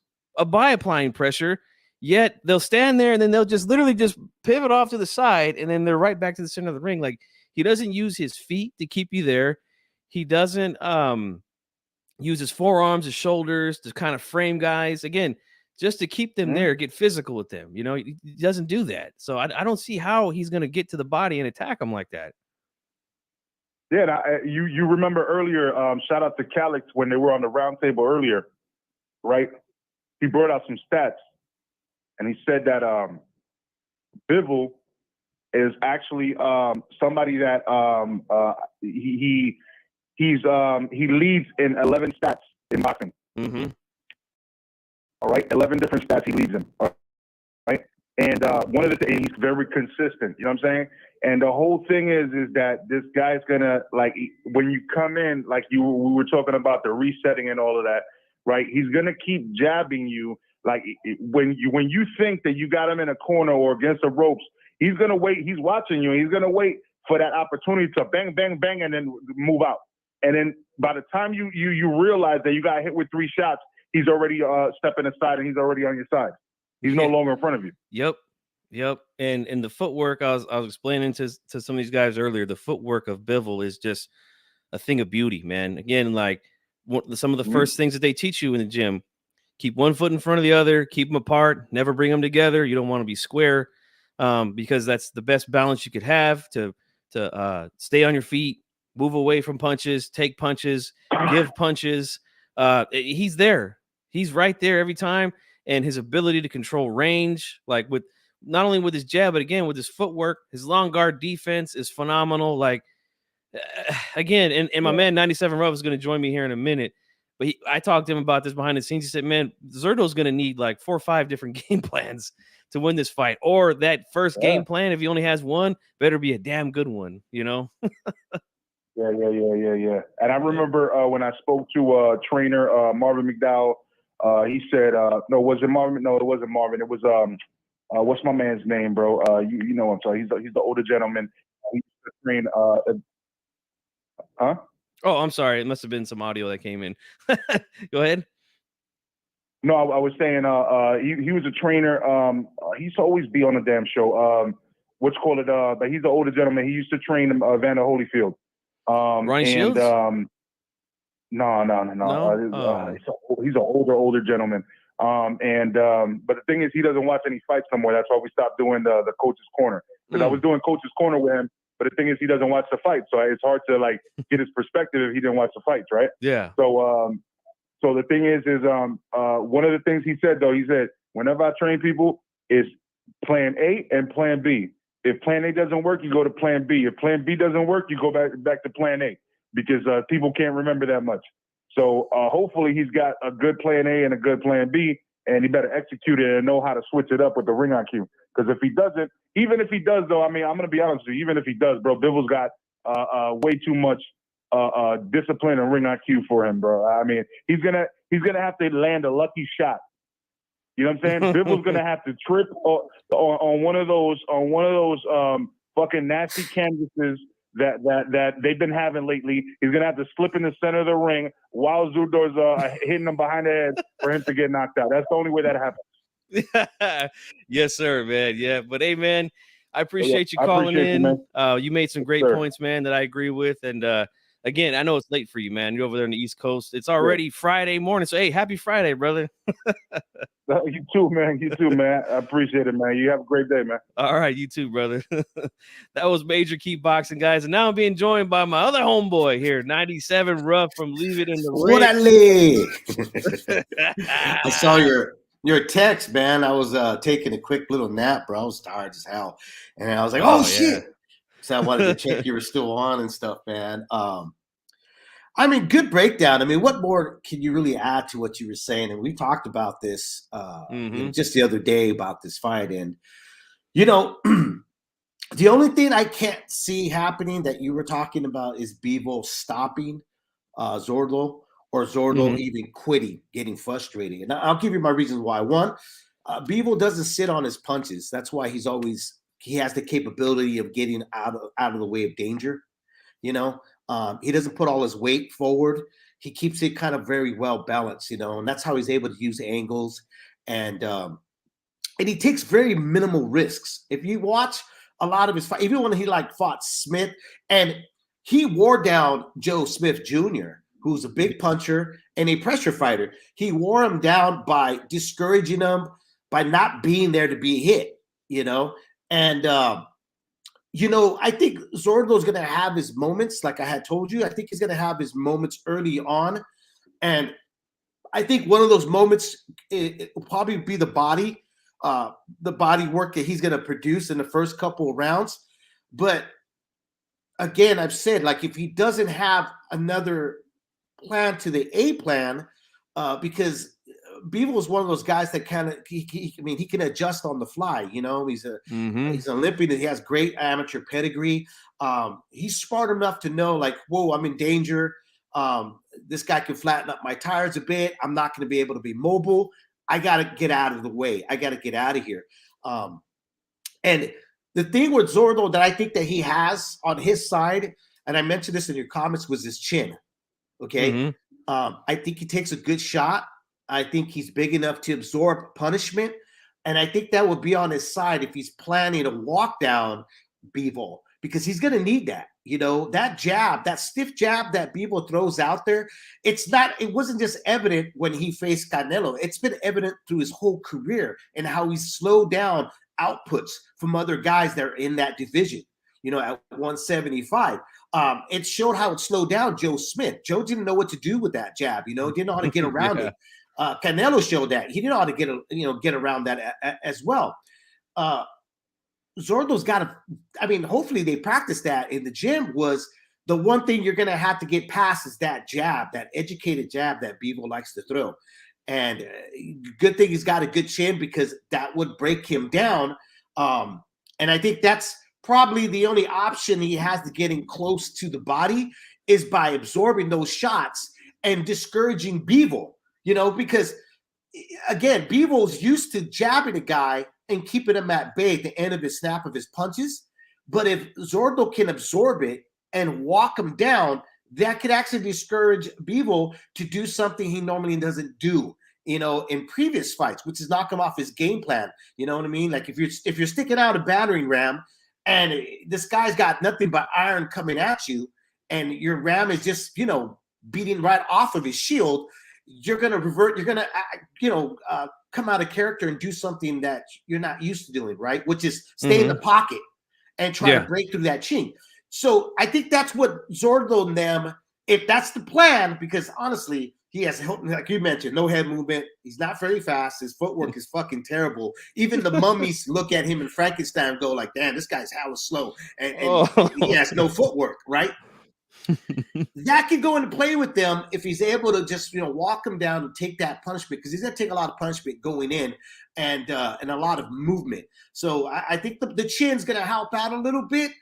by applying pressure. Yet they'll stand there and then they'll just literally just pivot off to the side and then they're right back to the center of the ring. He doesn't use his feet to keep you there. He doesn't use his forearms, his shoulders to kind of frame guys again, just to keep them there, get physical with them. He doesn't do that. So I don't see how he's going to get to the body and attack him like that. Yeah, you remember earlier, shout out to Calix when they were on the round table earlier, right? He brought out some stats, and he said that Bivol is actually somebody that he leads in 11 stats in boxing. All right, 11 different stats he leads in. All right, and one of the things, he's very consistent. You know what I'm saying? And the whole thing is that this guy's gonna, when you come in, we were talking about the resetting and all of that, right? He's gonna keep jabbing you. When you think that you got him in a corner or against the ropes, he's gonna wait. He's watching you. And he's gonna wait for that opportunity to bang, bang, bang, and then move out. And then by the time you realize that you got hit with 3 shots, he's already stepping aside and he's already on your side. He's no longer in front of you. Yep. And the footwork, I was explaining to some of these guys earlier, the footwork of Bivol is just a thing of beauty, man. Again, some of the first things that they teach you in the gym, keep one foot in front of the other, keep them apart, never bring them together. You don't want to be square because that's the best balance you could have to stay on your feet, move away from punches, take punches, give punches. He's there. He's right there every time. And his ability to control range, with not only with his jab, but again, with his footwork, his long guard defense is phenomenal. Again, and my man 97 Ruff is going to join me here in a minute. But I talked to him about this behind the scenes. He said, man, Zurdo's going to need 4 or 5 different game plans to win this fight. Or that first game plan, if he only has one, better be a damn good one, Yeah. And I remember when I spoke to trainer Marvin McDowell, he said, no, was it Marvin? No, it wasn't Marvin. It was, what's my man's name, bro? You know what I'm talking. He's the older gentleman. He used to train, huh? Oh, I'm sorry. It must have been some audio that came in. Go ahead. No, I was saying he was a trainer. He used to always be on the damn show. But he's the older gentleman. He used to train Vander Holyfield. Ryan Shields? No. He's an older gentleman. But the thing is, he doesn't watch any fights no more. That's why we stopped doing the coach's corner. Because I was doing coach's corner with him. But the thing is, he doesn't watch the fight, so it's hard to get his perspective if he didn't watch the fights, right? Yeah. So the thing is one of the things he said though, he said whenever I train people, is plan A and plan B. If plan A doesn't work, you go to plan B. If plan B doesn't work, you go back to plan A because people can't remember that much. So hopefully he's got a good plan A and a good plan B, and he better execute it and know how to switch it up with the ring IQ. Because if he doesn't, even if he does, though, I'm going to be honest with you, even if he does, bro, Bivol's got way too much discipline and ring IQ for him, bro. I mean, he's gonna have to land a lucky shot. You know what I'm saying? Bivol's gonna have to trip on one of those fucking nasty canvases that they've been having lately. He's gonna have to slip in the center of the ring while Zurdo's hitting him behind the head for him to get knocked out. That's the only way that happens. Yes, sir, man. Yeah, but hey, man, I appreciate you calling in. You made some great points, man, that I agree with, and Again, I know it's late for you, man. You're over there on the East Coast. It's already Friday morning. So, hey, happy Friday, brother. You too, man. You too, man. I appreciate it, man. You have a great day, man. All right, you too, brother. That was Major Keep Boxing, guys. And now I'm being joined by my other homeboy here, 97 Rough from Leave It in the Ring. I saw your text, man. I was taking a quick little nap, bro. I was tired as hell. And I was like, oh shit. So I wanted to check you were still on and stuff, man. I mean, good breakdown. I mean, what more can you really add to what you were saying? And we talked about this just the other day about this fight. And, you know, the only thing I can't see happening that you were talking about is Bivol stopping Zurdo or Zurdo even quitting, getting frustrated. And I'll give you my reasons why. One, Bivol doesn't sit on his punches. That's why he has the capability of getting out of the way of danger. You know, he doesn't put all his weight forward. He keeps it kind of very well balanced, you know, and that's how he's able to use angles. And he takes very minimal risks. If you watch a lot of his fight, even when he fought Smith, and he wore down Joe Smith Jr., who's a big puncher and a pressure fighter. He wore him down by discouraging him, by not being there to be hit, you know. And you know, I think Zurdo's going to have his moments, like I had told you. I think he's going to have his moments early on. And I think one of those moments it will probably be the body work that he's going to produce in the first couple of rounds. But again, I've said, like, if he doesn't have another plan to the A plan, because Bivol is one of those guys that kind of he can adjust on the fly. You know, he's an Olympian. He has great amateur pedigree. He's smart enough to know, like, whoa, I'm in danger. This guy can flatten up my tires a bit. I'm not going to be able to be mobile. I got to get out of the way. I got to get out of here. And the thing with Zurdo that I think that he has on his side, and I mentioned this in your comments, was his chin. Okay, I think he takes a good shot. I think he's big enough to absorb punishment. And I think that would be on his side if he's planning to walk down Bivol, because he's going to need that. You know, that jab, that stiff jab that Bivol throws out there, it wasn't just evident when he faced Canelo. It's been evident through his whole career and how he's slowed down outputs from other guys that are in that division, you know, at 175. It showed how it slowed down Joe Smith. Joe didn't know what to do with that jab, you know, didn't know how to get around it. Canelo showed that. He didn't know how to get around that as well. Zurdo's got to, I mean, hopefully they practice that in the gym. Was the one thing you're going to have to get past is that jab, that educated jab that Bivol likes to throw. And good thing he's got a good chin, because that would break him down. And I think that's probably the only option he has to getting close to the body is by absorbing those shots and discouraging Bivol, you know, because again, Bivol's used to jabbing a guy and keeping him at bay at the end of his snap of his punches. But if Zurdo can absorb it and walk him down, that could actually discourage Bivol to do something he normally doesn't do, you know, in previous fights, which is knock him off his game plan. You know what I mean? Like if you're sticking out a battering ram and this guy's got nothing but iron coming at you, and your ram is just, you know, beating right off of his shield, you're going to revert. You're going to, come out of character and do something that you're not used to doing, right? Which is stay in the pocket and try to break through that chink. So I think that's what Zurdo and them, if that's the plan, because honestly, he has, like you mentioned, no head movement. He's not very fast. His footwork is fucking terrible. Even the mummies look at him in Frankenstein and go like, damn, this guy's hella slow. And he has no footwork, right? That could go into play with them if he's able to just, walk him down and take that punishment, because he's going to take a lot of punishment going in and a lot of movement. So I think the chin's going to help out a little bit.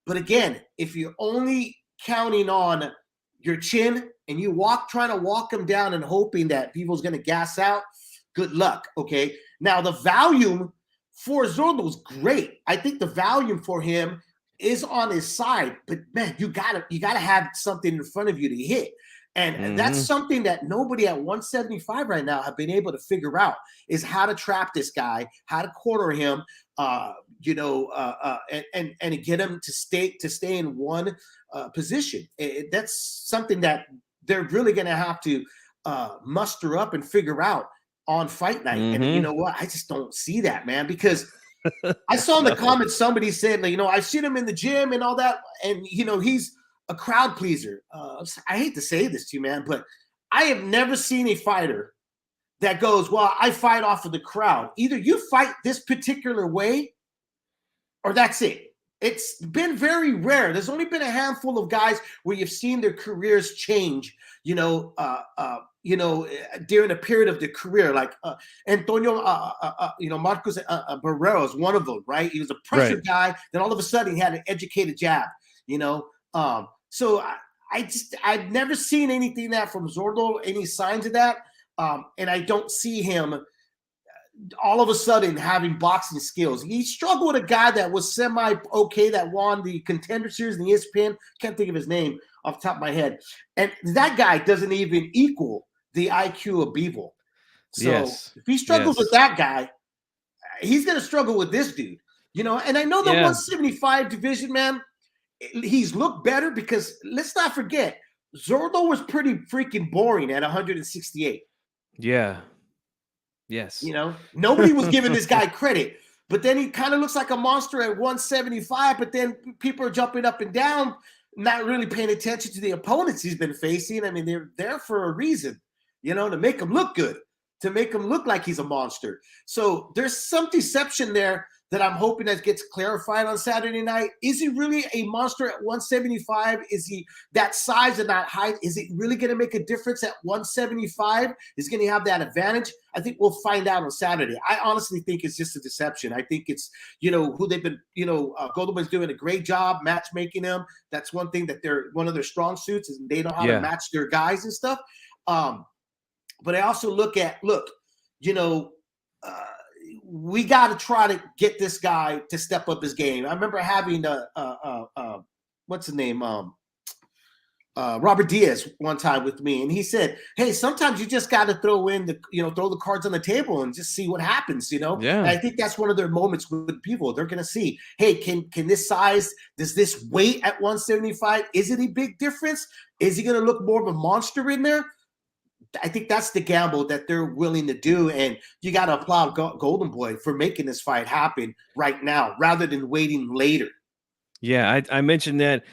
But again, if you're only counting on your chin and you trying to walk him down and hoping that people's going to gas out, good luck. Okay. Now the volume for Zurdo is great. I think the volume for him is on his side, but man, you gotta have something in front of you to hit. And that's something that nobody at 175 right now have been able to figure out, is how to trap this guy, how to corner him, and get him to stay in one position. That's something that they're really going to have to muster up and figure out on fight night. And you know what? I just don't see that, man, because I saw in the comments somebody said, I've seen him in the gym and all that, and he's a crowd pleaser. I hate to say this to you, man, but I have never seen a fighter that goes, well, I fight off of the crowd. Either you fight this particular way, or that's it. It's been very rare. There's only been a handful of guys where you've seen their careers change, during a period of their career, like Antonio, Marcos Barrero is one of them, right? He was a pressure guy. Then all of a sudden he had an educated jab, So I've never seen anything that from Zurdo, any signs of that. And I don't see him all of a sudden having boxing skills. He struggled with a guy that was semi-okay that won the Contender Series in the ESPN. Can't think of his name off the top of my head. And that guy doesn't even equal the IQ of Bivol. So if he struggles with that guy, he's going to struggle with this dude. And I know the 175 division, man, he's looked better because let's not forget, Zurdo was pretty freaking boring at 168. Yeah. Yes. Nobody was giving this guy credit, but then he kind of looks like a monster at 175, but then people are jumping up and down, not really paying attention to the opponents he's been facing. I mean, they're there for a reason, to make him look good, to make him look like he's a monster. So there's some deception there that I'm hoping that gets clarified on Saturday night. Is he really a monster at 175? Is he that size and that height? Is it really going to make a difference at 175? Is going to have that advantage? I think we'll find out on Saturday. I honestly think it's just a deception. I think it's, who they've been, Goldenman's doing a great job matchmaking them. That's one thing that they're one of their strong suits is they know how to match their guys and stuff. But I also look, we got to try to get this guy to step up his game. I remember having what's his name? Robert Diaz one time with me, and he said, "Hey, sometimes you just got to throw the cards on the table and just see what happens." Yeah. And I think that's one of their moments with people. They're going to see, hey, can this size, does this weight at 175? Is it a big difference? Is he going to look more of a monster in there? I think that's the gamble that they're willing to do, and you got to applaud Golden Boy for making this fight happen right now rather than waiting later. Yeah, I mentioned that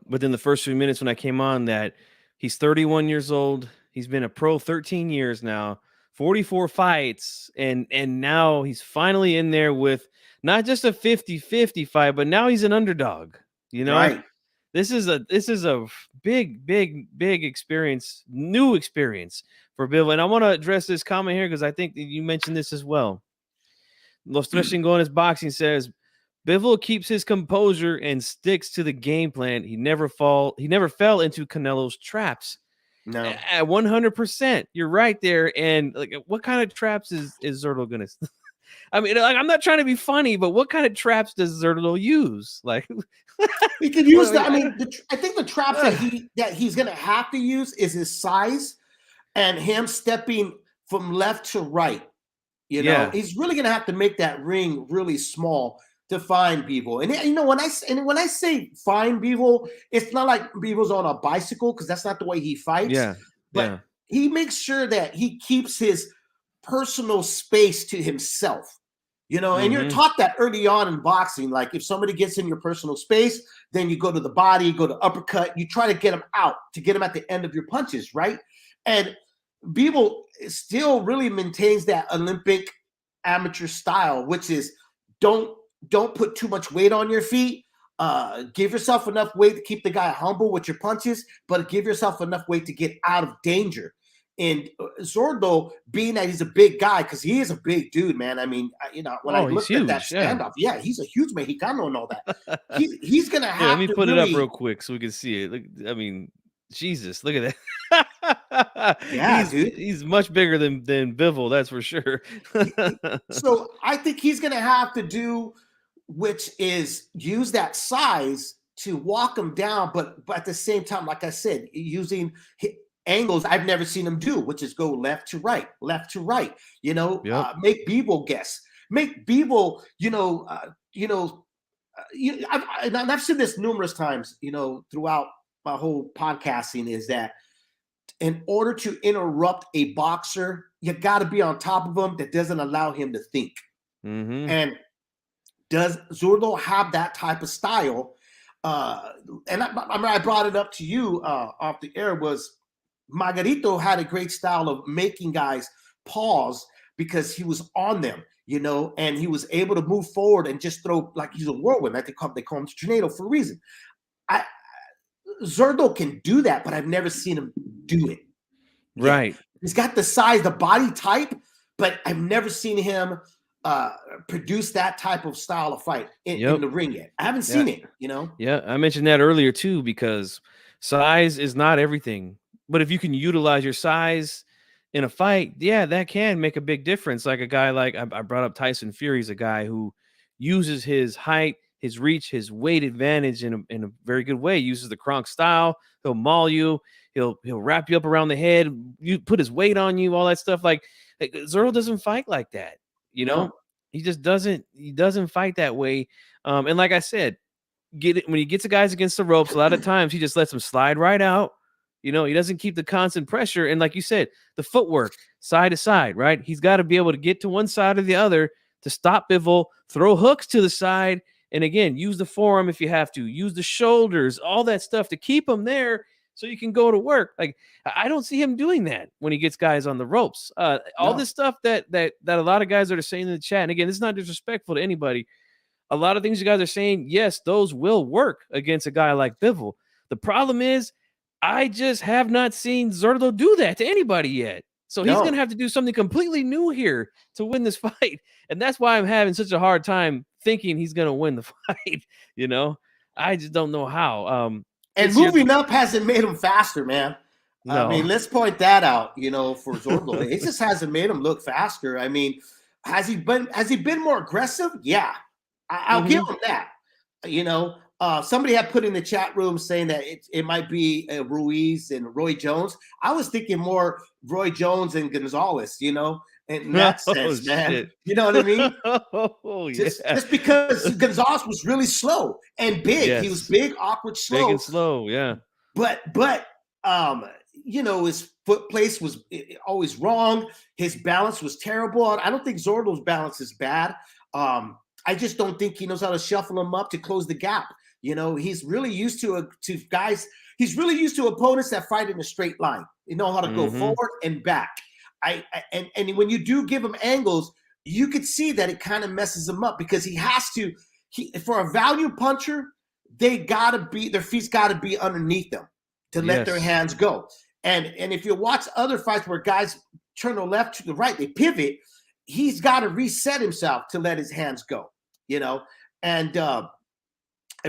within the first few minutes when I came on that he's 31 years old. He's been a pro 13 years now, 44 fights, and now he's finally in there with not just a 50-50 fight, but now he's an underdog. Right. This is a big experience, new experience for Bivol. And I want to address this comment here because I think that you mentioned this as well. Los Tres Chingones Boxing says Bivol keeps his composure and sticks to the game plan. He never fell into Canelo's traps. No, at 100%. You're right there. And like, what kind of traps is Zurdo gonna? I mean, like, I'm not trying to be funny, but what kind of traps does Zurdo use? Like, he could use that. I mean, I think the traps that he's gonna have to use is his size and him stepping from left to right. He's really gonna have to make that ring really small to find Bivol. And when I say find Bivol, it's not like Bivol's on a bicycle because that's not the way he fights. Yeah, but he makes sure that he keeps his personal space to himself. And you're taught that early on in boxing. Like if somebody gets in your personal space, then you go to the body, you go to uppercut, you try to get him out to get him at the end of your punches, right? And Bivol still really maintains that Olympic amateur style, which is don't put too much weight on your feet. Give yourself enough weight to keep the guy humble with your punches, but give yourself enough weight to get out of danger. And Zurdo, being that he's a big guy, because he is a big dude, man. I mean, when I looked at that standoff, he's a huge Mexicano and all that. He's gonna have. Let me put it up real quick so we can see it. Look, I mean, Jesus, look at that. Dude, he's much bigger than Bivol, that's for sure. So I think he's gonna have to do, which is use that size to walk him down, but at the same time, like I said, using angles I've never seen him do, which is go left to right, make Bivol guess. make Bivol, I've said this numerous times, throughout my whole podcasting, is that in order to interrupt a boxer, you got to be on top of him that doesn't allow him to think. Mm-hmm. And does Zurdo have that type of style? And I brought it up to you off the air, was Margarito had a great style of making guys pause because he was on them, and he was able to move forward and just throw like he's a whirlwind. Like they call him tornado for a reason. Zurdo can do that, but I've never seen him do it. Right. Yeah. He's got the size, the body type, but I've never seen him produce that type of style of fight in the ring yet. I haven't seen it, Yeah, I mentioned that earlier too, because size is not everything. But if you can utilize your size in a fight, yeah, that can make a big difference. Like a guy like I brought up Tyson Fury is a guy who uses his height, his reach, his weight advantage in a very good way. Uses the Kronk style. He'll maul you. He'll wrap you up around the head. You put his weight on you. All that stuff. Like Zurdo doesn't fight like that. He just doesn't. He doesn't fight that way. And like I said, when he gets the guys against the ropes, a lot of times he just lets them slide right out. He doesn't keep the constant pressure. And like you said, the footwork side to side, right? He's got to be able to get to one side or the other to stop Bivol, throw hooks to the side. And again, use the forearm if you have to, use the shoulders, all that stuff to keep him there so you can go to work. Like, I don't see him doing that when he gets guys on the ropes. All this stuff that a lot of guys are saying in the chat. And again, it's not disrespectful to anybody. A lot of things you guys are saying, yes, those will work against a guy like Bivol. The problem is, I just have not seen Zurdo do that to anybody yet. So he's going to have to do something completely new here to win this fight. And that's why I'm having such a hard time thinking he's going to win the fight. I just don't know how. And moving up hasn't made him faster, man. No. I mean, let's point that out, for Zurdo. It just hasn't made him look faster. I mean, has he been more aggressive? Yeah. I'll give him that. Somebody had put in the chat room saying that it might be Ruiz and Roy Jones. I was thinking more Roy Jones and Gonzalez, in that sense, man. Shit. You know what I mean? Just because Gonzalez was really slow and big. Yes. He was big, awkward, slow. Big and slow, yeah. But his foot place was always wrong. His balance was terrible. I don't think Zurdo's balance is bad. I just don't think he knows how to shuffle them up to close the gap. He's really used to guys. He's really used to opponents that fight in a straight line. You know how to go forward and back. And when you do give him angles, you could see that it kind of messes him up because he has to. For a value puncher, their feet's got to be underneath them to let their hands go. And if you watch other fights where guys turn the left to the right, they pivot. He's got to reset himself to let his hands go. And a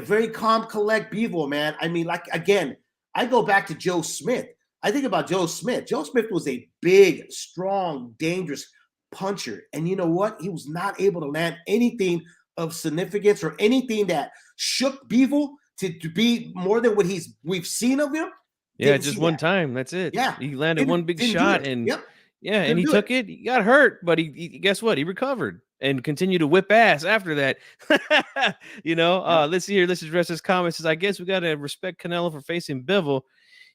very calm, collect Bivol, man. I mean, like, again, I go back to Joe Smith. I think about Joe Smith. Joe Smith was a big, strong, dangerous puncher. And you know what? He was not able to land anything of significance or anything that shook Bivol to be more than what we've seen of him. Yeah, just one time. That's it. Yeah. He landed one big shot and yeah, and he took it. He got hurt, but he guess what? He recovered and continued to whip ass after that. Let's see here. Let's address this comment. Says, I guess we got to respect Canelo for facing Bivol.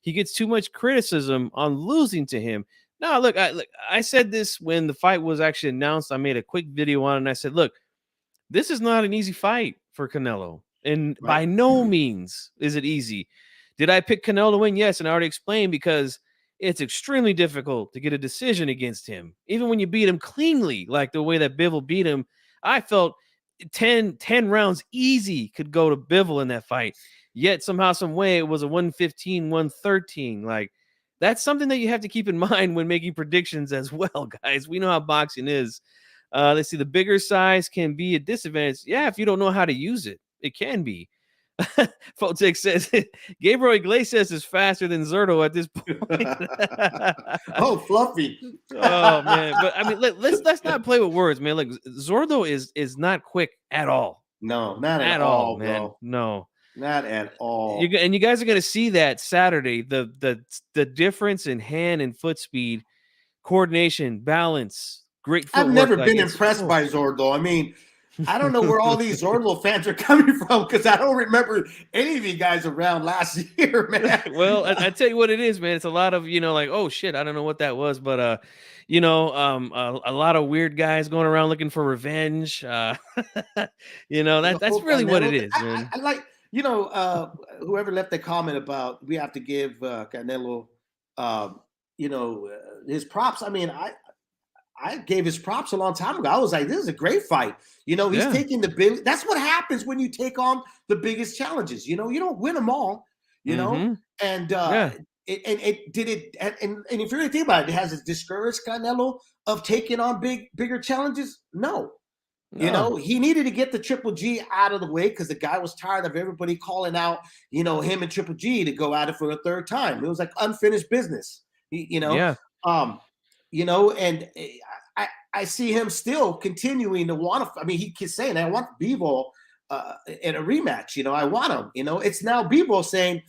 He gets too much criticism on losing to him. No, look, I said this when the fight was actually announced. I made a quick video on it, and I said, look, this is not an easy fight for Canelo. And by no means is it easy. Did I pick Canelo to win? Yes, and I already explained because it's extremely difficult to get a decision against him. Even when you beat him cleanly, like the way that Bivol beat him, I felt 10 rounds easy could go to Bivol in that fight. Yet somehow, some way, it was a 115, 113. Like, that's something that you have to keep in mind when making predictions as well, guys. We know how boxing is. Let's see. The bigger size can be a disadvantage. Yeah, if you don't know how to use it, it can be. Fotek says Gabriel Iglesias is faster than Zurdo at this point. Oh, fluffy. Oh man, but I mean, let's not play with words, man. Like Zurdo is not quick at all. No, not at all, man. Bro. No, not at all. And you guys are gonna see that Saturday. The difference in hand and foot speed, coordination, balance, Great I've footwork. never Like been it's impressed by Zurdo. I mean, I don't know where all these Zurdo fans are coming from because I don't remember any of you guys around last year, man. Well, I tell you what it is, man. It's a lot of, like, oh shit, I don't know what that was, but a lot of weird guys going around looking for revenge. The That's whole really what it Canelo. is, man. I like, whoever left the comment about we have to give Canelo, his props. I mean, I gave his props a long time ago. I was like, this is a great fight. He's Yeah. taking the big. That's what happens when you take on the biggest challenges. You don't win them all. Mm-hmm. And Yeah. it did it. And if you really think about it, has it discouraged Canelo of taking on bigger challenges? No. No. He needed to get the Triple G out of the way because the guy was tired of everybody calling out, him and Triple G to go at it for a third time. It was like unfinished business. Yeah. And I see him still continuing to want to. I mean, he keeps saying, "I want Bivol in a rematch." I want him. It's now Bivol saying,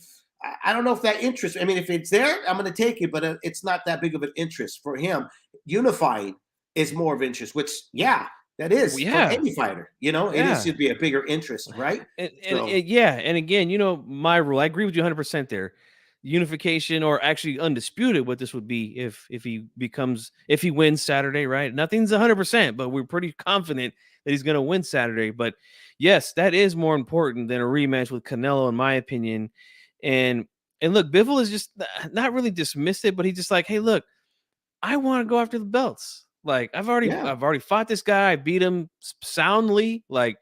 "I don't know if that interest. I mean, if it's there, I'm going to take it, but it's not that big of an interest for him. Unifying is more of interest, which, yeah." That is for Yeah. any fighter, it should be a bigger interest, right? And again, my rule, I agree with you 100% there. Unification, or actually undisputed, what this would be if he wins Saturday, right? Nothing's 100%, but we're pretty confident that he's going to win Saturday. But yes, that is more important than a rematch with Canelo, in my opinion. And look, Bivol is just not really dismissed it, but he's just like, hey, look, I want to go after the belts. Like I've already fought this guy. I beat him soundly. Like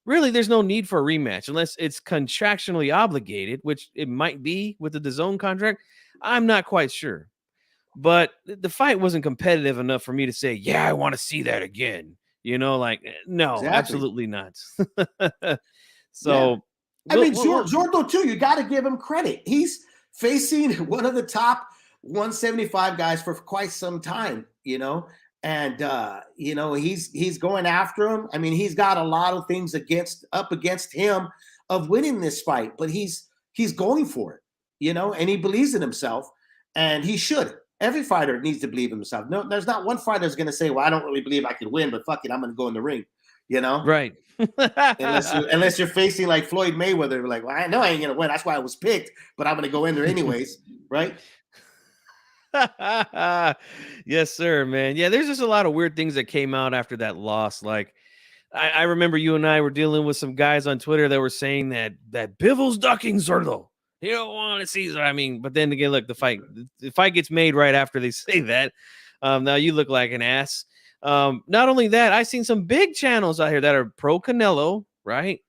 really, there's no need for a rematch unless it's contractually obligated, which it might be with the DAZN contract. I'm not quite sure, but the fight wasn't competitive enough for me to say, yeah, I want to see that again. No, Exactly. absolutely not. Yeah. So, I mean, Zurdo too. You got to give him credit. He's facing one of the top 175 guys for quite some time, and he's going after him. I mean, he's got a lot of things up against him of winning this fight, but he's going for it, and he believes in himself, and he should. Every fighter needs to believe in himself. No, there's not one fighter that's going to say, "Well, I don't really believe I could win, but fuck it, I'm going to go in the ring," Right. unless you're facing like Floyd Mayweather, like, well, I know I ain't gonna win. That's why I was picked, but I'm gonna go in there anyways, right? Yes, sir, man. Yeah, there's just a lot of weird things that came out after that loss. Like, I remember you and I were dealing with some guys on Twitter that were saying that Bivol's ducking Zurdo. You don't want to see. I mean, but then again, look, the fight gets made right after they say that. Now you look like an ass. Not only that, I've seen some big channels out here that are pro Canelo, right?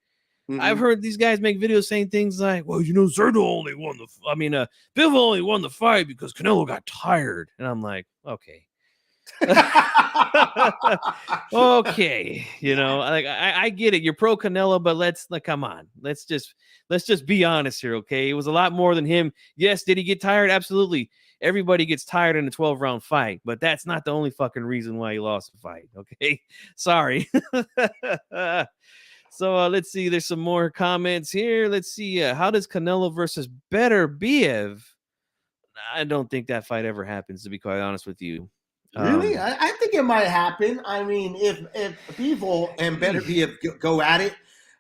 I've heard these guys make videos saying things like, well, Zurdo only won Bivol only won the fight because Canelo got tired. And I'm like, okay. Okay. I get it. You're pro Canelo, but come on. Let's just be honest here. Okay. It was a lot more than him. Yes. Did he get tired? Absolutely. Everybody gets tired in a 12-round fight, but that's not the only fucking reason why he lost the fight. Okay. Sorry. So let's see. There's some more comments here. Let's see. How does Canelo versus Beterbiev? I don't think that fight ever happens, to be quite honest with you. Really? I think it might happen. I mean, if Bivol and Beterbiev go at it,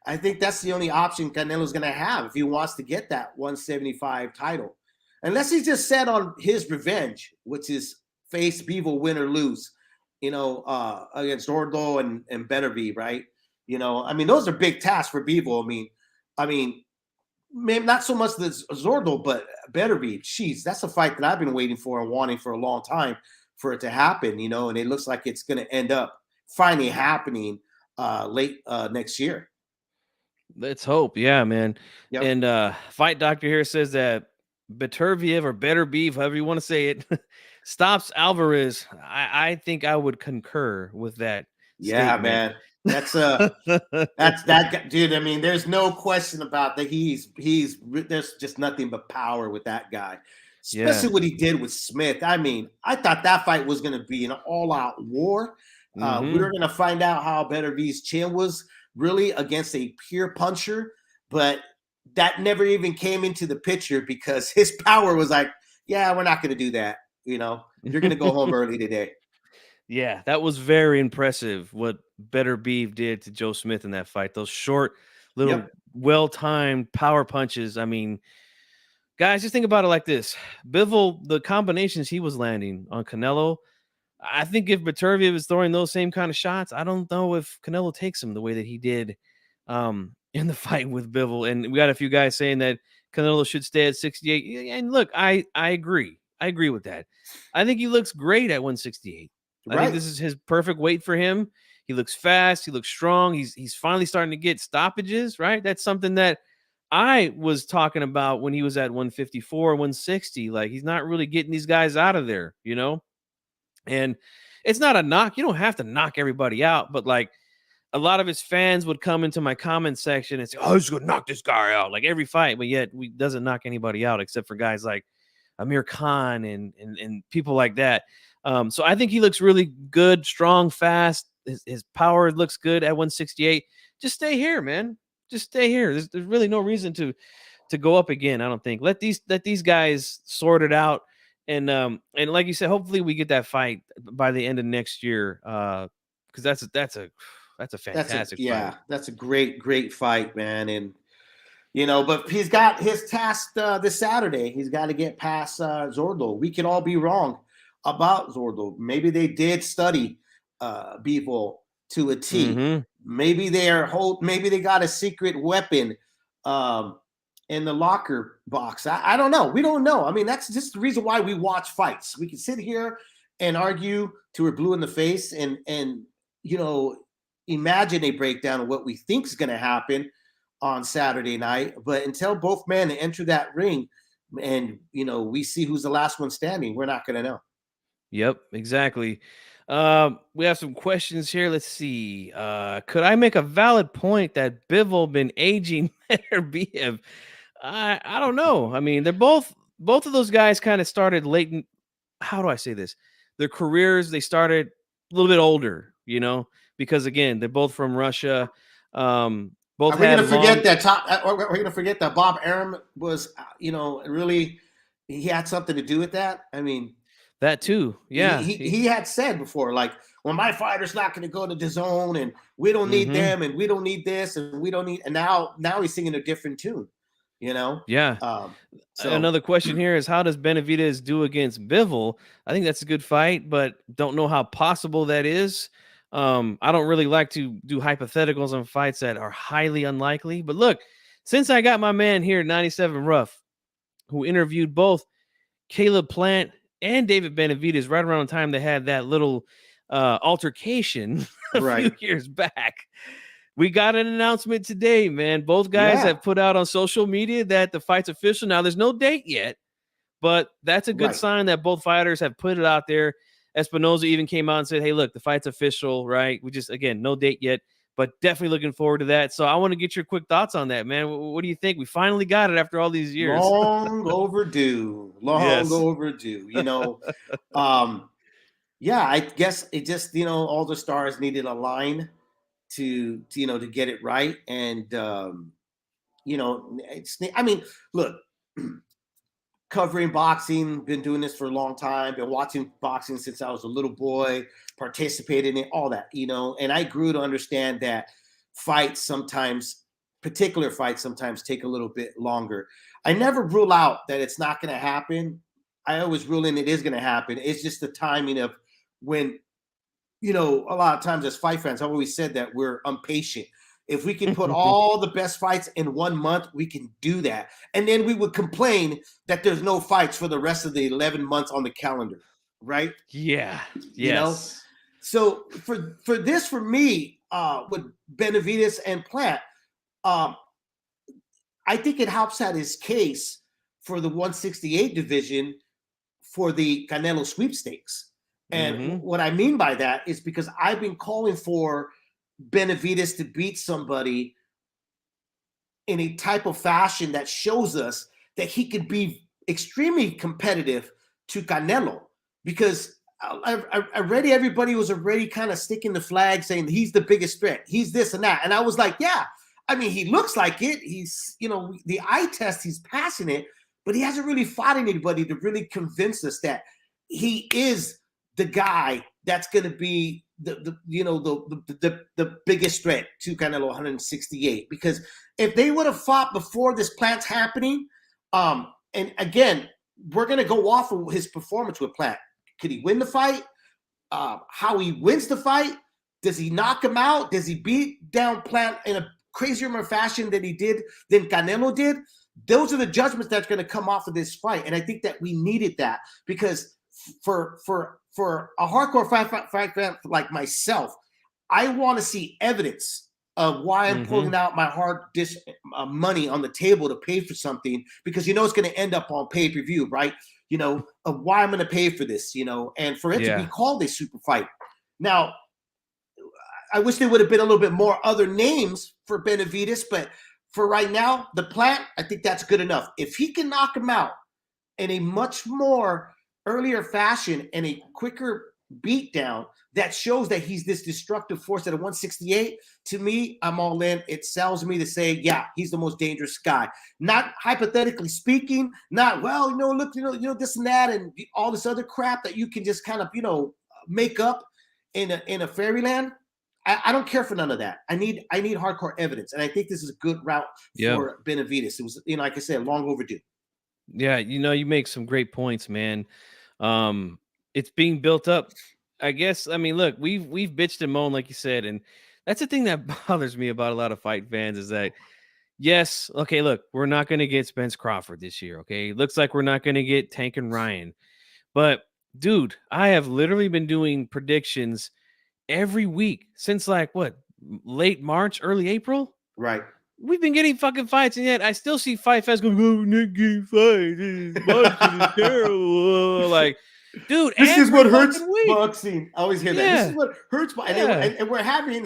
I think that's the only option Canelo's going to have if he wants to get that 175 title. Unless he's just set on his revenge, which is face Bivol, win or lose, against Zurdo and Beterbiev, right? I mean, those are big tasks for Bivol. I mean, maybe not so much the Zurdo, but Beterbiev. Jeez, that's a fight that I've been waiting for and wanting for a long time for it to happen, and it looks like it's going to end up finally happening late next year. Let's hope. Yeah, man. Yep. And Fight Doctor here says that Beterbiev or Beterbiev, however you want to say it, stops Alvarez. I think I would concur with that. Yeah, statement. Man. That's that dude. I mean, there's no question about that. There's just nothing but power with that guy, especially what he did with Smith. I mean, I thought that fight was going to be an all-out war. We were going to find out how Beterbiev's chin was really against a pure puncher, but that never even came into the picture because his power was like, yeah, we're not going to do that. You're going to go home early today. Yeah, that was very impressive what Better Beef did to Joe Smith in that fight. Those short, little, Yep. well-timed power punches. I mean, guys, just think about it like this. Bivol, the combinations he was landing on Canelo, I think if Beterbiev was throwing those same kind of shots, I don't know if Canelo takes him the way that he did in the fight with Bivol. And we got a few guys saying that Canelo should stay at 68. And look, I agree. I agree with that. I think he looks great at 168. I think Right. this is his perfect weight for him. He looks fast. He looks strong. He's finally starting to get stoppages, right? That's something that I was talking about when he was at 154, 160. Like, he's not really getting these guys out of there, you know? And it's not a knock. You don't have to knock everybody out, but like a lot of his fans would come into my comment section and say, "Oh, he's gonna knock this guy out like every fight," but yet we doesn't knock anybody out except for guys like Amir Khan and people like that. So I think he looks really good, strong, fast. His power looks good at 168. Just stay here, man. Just stay here. There's really no reason to go up again. I don't think. Let these guys sort it out. And like you said, hopefully we get that fight by the end of next year. Because that's a fantastic fight. That's a great fight, man. And but he's got his task this Saturday. He's got to get past Zurdo. We could all be wrong about Zurdo. Maybe they did study Bivol to a T. Mm-hmm. Maybe maybe they got a secret weapon in the locker box. I don't know. We don't know. I mean, that's just the reason why we watch fights. We can sit here and argue till we're blue in the face and imagine a breakdown of what we think is going to happen on Saturday night. But until both men enter that ring and, we see who's the last one standing, we're not going to know. Yep, exactly. We have some questions here. Let's see. Could I make a valid point that Bivol been aging better? BF? I don't know. I mean, they're both of those guys kind of started late in, how do I say this? Their careers, they started a little bit older, because again, they're both from Russia. Both Are we had going to forget long. we're going to forget that Bob Arum was, really, he had something to do with that? I mean, That too. Yeah. he had said before, like, well, my fighter's not going to go to the zone and we don't need them and we don't need this and we don't need, and now he's singing a different tune, Yeah. So Another question here is, how does Benavidez do against Bivol? I think that's a good fight, but don't know how possible that is. I don't really like to do hypotheticals on fights that are highly unlikely. But look, since I got my man here, 97 Rough, who interviewed both Caleb Plant and David Benavidez right around the time they had that little altercation a few years back. We got an announcement today, man. Both guys have put out on social media that the fight's official. Now, there's no date yet, but that's a good sign that both fighters have put it out there. Espinoza even came out and said, hey, look, the fight's official, right? We just, again, no date yet, but definitely looking forward to that. So I want to get your quick thoughts on that, man. What do you think? We finally got it after all these years. Long overdue. Overdue. I guess it just, all the stars needed a line to get it right. And, look, covering boxing, been doing this for a long time, been watching boxing since I was a little boy, participated in all that, and I grew to understand that particular fights sometimes take a little bit longer. I never rule out that it's not going to happen. I always rule in it is going to happen. It's just the timing of when, a lot of times as fight fans, I've always said that we're impatient. If we can put all the best fights in 1 month, we can do that. And then we would complain that there's no fights for the rest of the 11 months on the calendar, right? Yeah. Yes. So for me, with Benavidez and Plant, I think it helps out his case for the 168 division for the Canelo sweepstakes. And what I mean by that is because I've been calling for Benavidez to beat somebody in a type of fashion that shows us that he could be extremely competitive to Canelo, because already everybody was already kind of sticking the flag saying he's the biggest threat, he's this and that, and I was like, yeah, I mean, he looks like it, he's the eye test, he's passing it, but he hasn't really fought anybody to really convince us that he is the guy that's going to be the biggest threat to Canelo 168. Because if they would have fought before this Plant's happening, and again, we're going to go off of his performance with Plant. Could he win the fight? How he wins the fight? Does he knock him out? Does he beat down Plant in a crazier more fashion than Canelo did? Those are the judgments that's going to come off of this fight, and I think that we needed that, because for a hardcore fight fan like myself, I want to see evidence of why I'm pulling out my hard money on the table to pay for something, because it's going to end up on pay-per-view, right? Of why I'm going to pay for this, and for it to be called a super fight. Now, I wish there would have been a little bit more other names for Benavidez, but for right now, the Plant, I think that's good enough. If he can knock him out in a much more earlier fashion and a quicker beatdown that shows that he's this destructive force at a 168, to me, I'm all in. It sells me to say, yeah, he's the most dangerous guy. Not hypothetically speaking, not, well, look, this and that and all this other crap that you can just kind of, make up in a fairyland. I don't care for none of that. I need hardcore evidence, and I think this is a good route for Benavidez. It was, like I said, long overdue. Yeah, you make some great points, man. It's being built up. I guess. I mean, look, we've bitched and moaned, like you said, and that's the thing that bothers me about a lot of fight fans is that, yes, okay, look, we're not going to get Spence Crawford this year. Okay, looks like we're not going to get Tank and Ryan, but dude, I have literally been doing predictions every week since late March, early April. Right. We've been getting fucking fights, and yet I still see Fight Fest going, oh, Nick getting fights. Boxing is terrible. Like, dude, this is what hurts boxing. I always hear that. This is what hurts. And we're having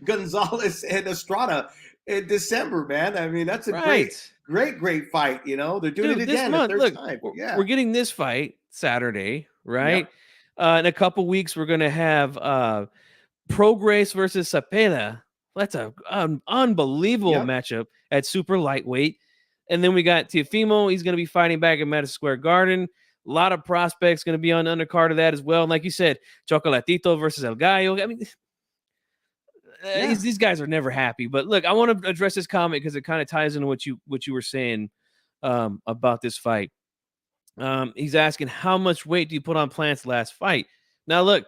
Gonzalez and Estrada in December, man. I mean, that's a great fight. They're doing it again the third time. We're getting this fight Saturday, right? In a couple weeks, we're going to have Progress versus Cepeda. That's an unbelievable matchup at super lightweight. And then we got Teofimo. He's going to be fighting back at Madison Square Garden. A lot of prospects going to be on the undercard of that as well. And like you said, Chocolatito versus El Gallo. I mean, these guys are never happy. But look, I want to address this comment because it kind of ties into what you were saying about this fight. He's asking, how much weight do you put on Plant's last fight? Now, look,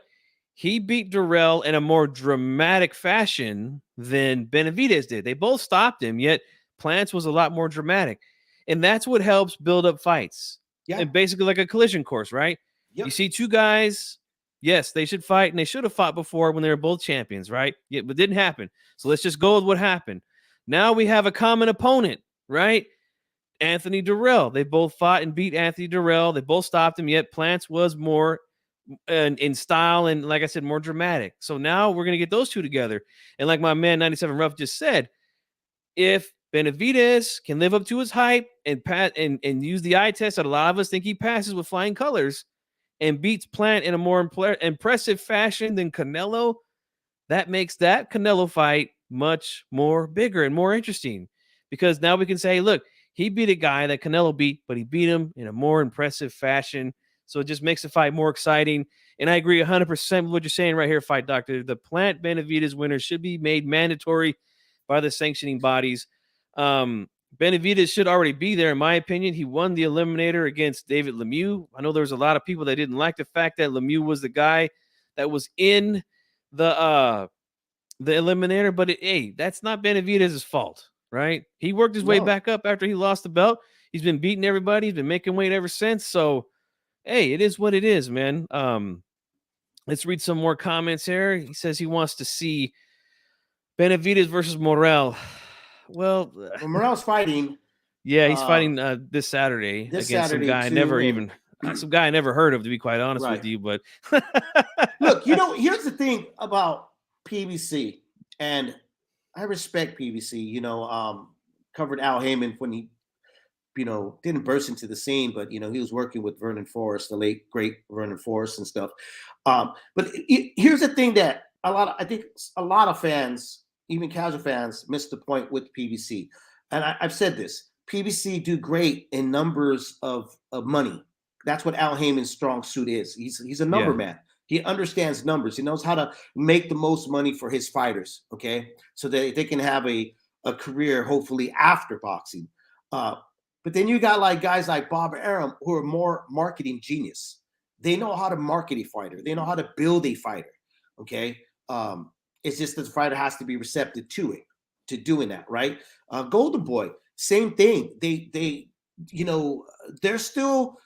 he beat Durrell in a more dramatic fashion than Benavidez did. They both stopped him, yet Plant's was a lot more dramatic. And that's what helps build up fights. Yeah. And basically like a collision course, right? Yep. You see two guys, yes, they should fight, and they should have fought before when they were both champions, right? Yeah, but it didn't happen. So let's just go with what happened. Now we have a common opponent, right? Anthony Durrell. They both fought and beat Anthony Durrell. They both stopped him, yet Plant's was more in style and, like I said, more dramatic. So now we're going to get those two together. And like my man 97 Rough just said, if Benavidez can live up to his hype and use the eye test that a lot of us think he passes with flying colors and beats Plant in a more impressive fashion than Canelo, that makes that Canelo fight much more bigger and more interesting, because now we can say, look, he beat a guy that Canelo beat, but he beat him in a more impressive fashion. So it just makes the fight more exciting. And I agree 100% with what you're saying right here, Fight Doctor. The Plant Benavidez winner should be made mandatory by the sanctioning bodies. Benavidez should already be there, in my opinion. He won the eliminator against David Lemieux. I know there was a lot of people that didn't like the fact that Lemieux was the guy that was in the eliminator, but that's not Benavidez's fault, right? He worked his way back up after he lost the belt. He's been beating everybody. He's been making weight ever since. So, hey, it is what it is, man. Let's read some more comments here. He says he wants to see Benavidez versus Morrell. Well, Morrell's fighting. Yeah, he's fighting this Saturday against some guy I never heard of, to be quite honest with you. But look, here's the thing about PBC, and I respect PBC. Covered Al Heyman when he, didn't burst into the scene, but he was working with Vernon Forrest, the late great Vernon Forrest and stuff. But here's the thing that I think a lot of fans, even casual fans, miss the point with PBC. And I've said this: PBC do great in numbers of money. That's what Al Heyman's strong suit is. He's a number Yeah. man. He understands numbers. He knows how to make the most money for his fighters, okay? So that they can have a career, hopefully, after boxing. But then you got like guys like Bob Arum who are more marketing genius. They know how to market a fighter. They know how to build a fighter, okay? It's just that the fighter has to be receptive to it, to doing that, right? Golden Boy, same thing. They they're still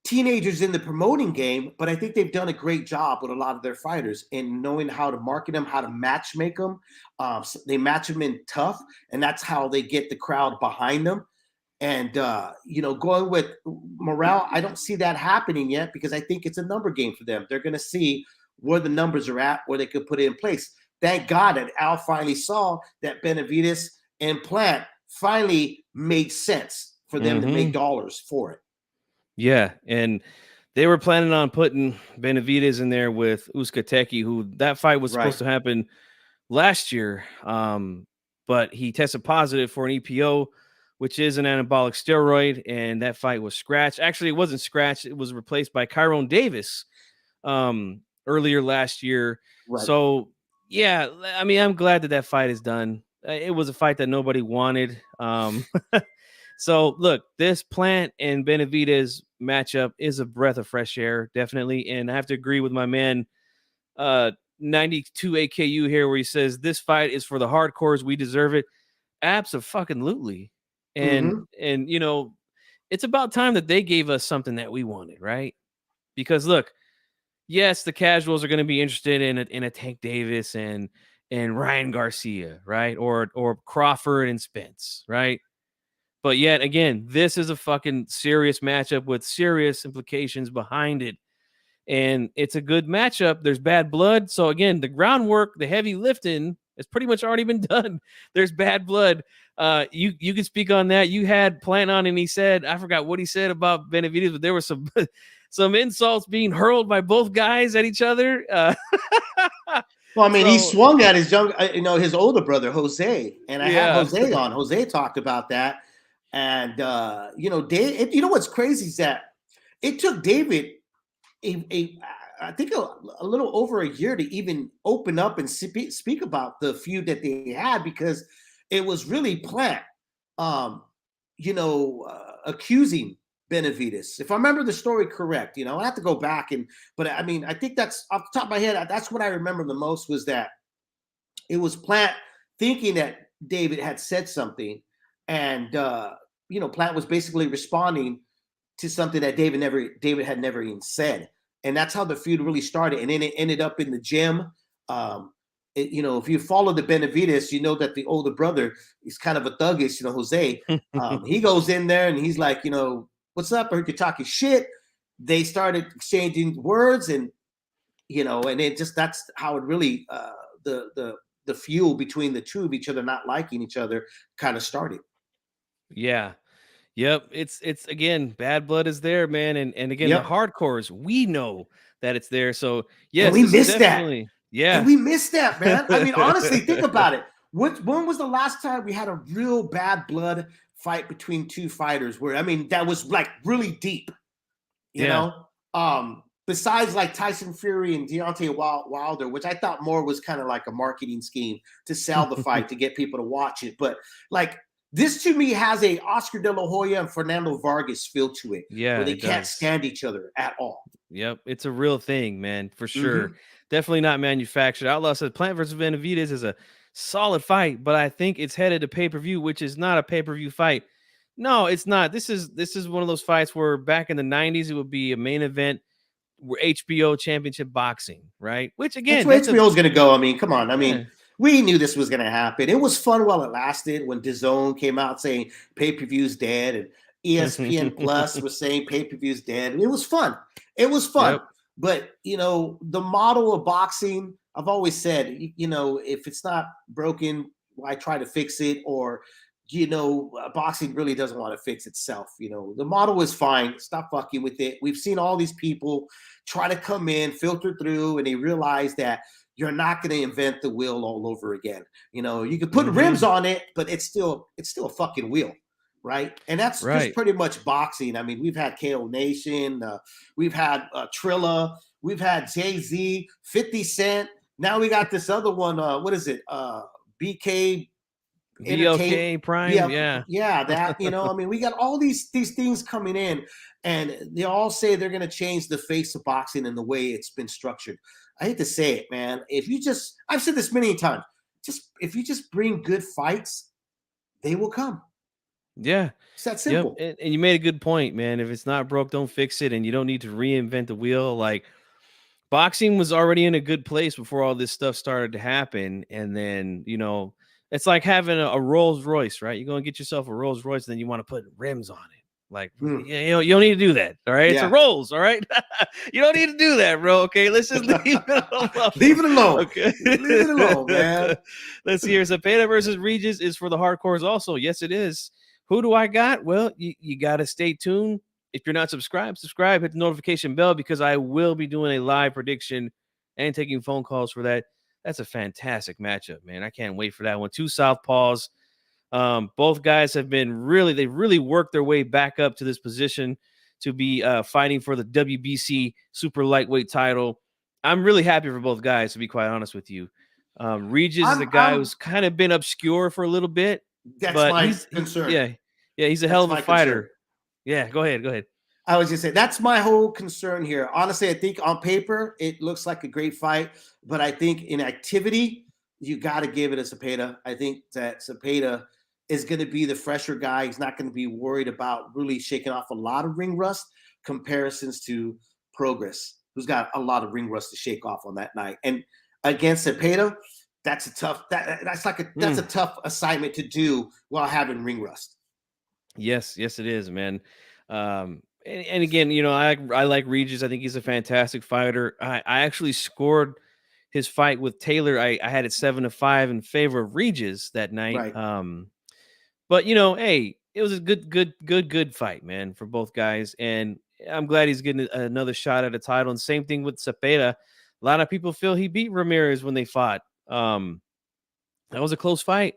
teenagers in the promoting game, but I think they've done a great job with a lot of their fighters in knowing how to market them, how to match make them. So they match them in tough, and that's how they get the crowd behind them. And going with Morale, I don't see that happening yet because I think it's a number game for them. They're going to see where the numbers are at, where they could put it in place. Thank God that Al finally saw that Benavidez and Plant finally made sense for them to make dollars for it. Yeah, and they were planning on putting Benavidez in there with Uzcategui, who that fight was supposed to happen last year, but he tested positive for an EPO, which is an anabolic steroid, and that fight was scratched. Actually, it wasn't scratched. It was replaced by Kyron Davis earlier last year. Right. So, yeah, I mean, I'm glad that fight is done. It was a fight that nobody wanted. So, look, this Plant and Benavidez matchup is a breath of fresh air, definitely. And I have to agree with my man, 92 AKU here, where he says this fight is for the hardcores. We deserve it. Abso-fucking-lutely. And it's about time that they gave us something that we wanted, right? Because look, yes, the casuals are going to be interested in a Tank Davis and Ryan Garcia, right? Or Crawford and Spence, right? But yet again, this is a fucking serious matchup with serious implications behind it. And it's a good matchup. There's bad blood. So again, the groundwork, the heavy lifting has pretty much already been done. There's bad blood. You can speak on that. You had Plant on, and he said, I forgot what he said about Benavidez, but there were some insults being hurled by both guys at each other. Well, I mean, he swung at his his older brother, Jose, and I had Jose on. Jose talked about that. And, Dave, what's crazy is that it took David I think a little over a year to even open up and speak about the feud that they had, because it was really Plant, accusing Benavidez. If I remember the story correct, I have to go back but I mean, I think that's off the top of my head. That's what I remember the most, was that it was Plant thinking that David had said something, and Plant was basically responding to something that David had never even said. And that's how the feud really started. And then it ended up in the gym. If you follow the Benavidez, you know that the older brother is kind of a thuggish, Jose. He goes in there and he's like, what's up? I heard you talking shit. They started exchanging words, and and it just, that's how it really the feud between the two of each other not liking each other kind of started. Yeah. Yep. It's again, bad blood is there, man. And again, the hardcores, we know that it's there. So yes, and we missed that. Yeah. And we missed that, man. I mean, honestly, think about it. When was the last time we had a real bad blood fight between two fighters where, I mean, that was like really deep, you know? Besides like Tyson Fury and Deontay Wilder, which I thought more was kind of like a marketing scheme to sell the fight to get people to watch it. But like, this to me has a Oscar De La Hoya and Fernando Vargas feel to it. Yeah, where they can't stand each other at all. Yep, it's a real thing, man, for sure. Definitely not manufactured. Outlaw says Plant versus Benavidez is a solid fight, but I think it's headed to pay-per-view, which is not a pay-per-view fight. No, it's not. This is one of those fights where back in the 90s it would be a main event, where HBO Championship Boxing, right? Which again, that's where HBO's going to go. I mean, come on. I mean, we knew this was going to happen. It was fun while it lasted. When DAZN came out saying pay-per-view's dead, and ESPN Plus was saying pay-per-view's dead, and it was fun. It was fun. Yep. But the model of boxing, I've always said, if it's not broken, why try to fix it? Or boxing really doesn't want to fix itself. The model is fine. Stop fucking with it. We've seen all these people try to come in, filter through, and they realize that you're not going to invent the wheel all over again. You can put rims on it, but it's still a fucking wheel, right? And that's just Right. pretty much boxing. I mean, we've had KO Nation, we've had Trilla, we've had Jay-Z, 50 Cent. Now we got this other one. What is it? BK Entertainment. VLK Prime. Yeah, Yeah. yeah, that, you know, I mean, we got all these things coming in, and they all say they're going to change the face of boxing and the way it's been structured. I hate to say it, man. If you just, I've said this many times, just if you just bring good fights, they will come. Yeah. It's that Yep. simple. And you made a good point, man. If it's not broke, don't fix it. And you don't need to reinvent the wheel. Like, boxing was already in a good place before all this stuff started to happen. And then, you know, it's like having a Rolls Royce, right? You're going to get yourself a Rolls Royce, and then you want to put rims on it. Like, you don't need to do that. All right. It's a Yeah. Rolls. All right. You don't need to do that, bro. Okay. Let's just leave it alone. Leave it alone. Okay. Leave it alone, man. Let's hear Zepeda versus Regis is for the hardcores also. Yes, it is. Who do I got? Well, you got to stay tuned. If you're not subscribed, subscribe, hit the notification bell, because I will be doing a live prediction and taking phone calls for that. That's a fantastic matchup, man. I can't wait for that one. Two southpaws. Both guys have been they've really worked their way back up to this position to be fighting for the WBC super lightweight title. I'm really happy for both guys, to be quite honest with you. Regis is a guy who's kind of been obscure for a little bit. That's but my concern. He's a hell of a fighter. Concern. Yeah, go ahead. I was just saying, that's my whole concern here. Honestly, I think on paper, it looks like a great fight. But I think in activity, you got to give it to Zepeda. I think that Zepeda is going to be the fresher guy. He's not going to be worried about really shaking off a lot of ring rust comparisons to Progress, who's got a lot of ring rust to shake off on that night. And against Zepeda, that's a tough that's a tough assignment to do while having ring rust. Yes, it is, man. And again, you know, I like Regis. I think he's a fantastic fighter. I actually scored his fight with Taylor. I had it 7-5 in favor of Regis that night. Right. But you know, hey, it was a good fight, man, for both guys. And I'm glad he's getting another shot at a title. And same thing with Zepeda. A lot of people feel he beat Ramirez when they fought. That was a close fight.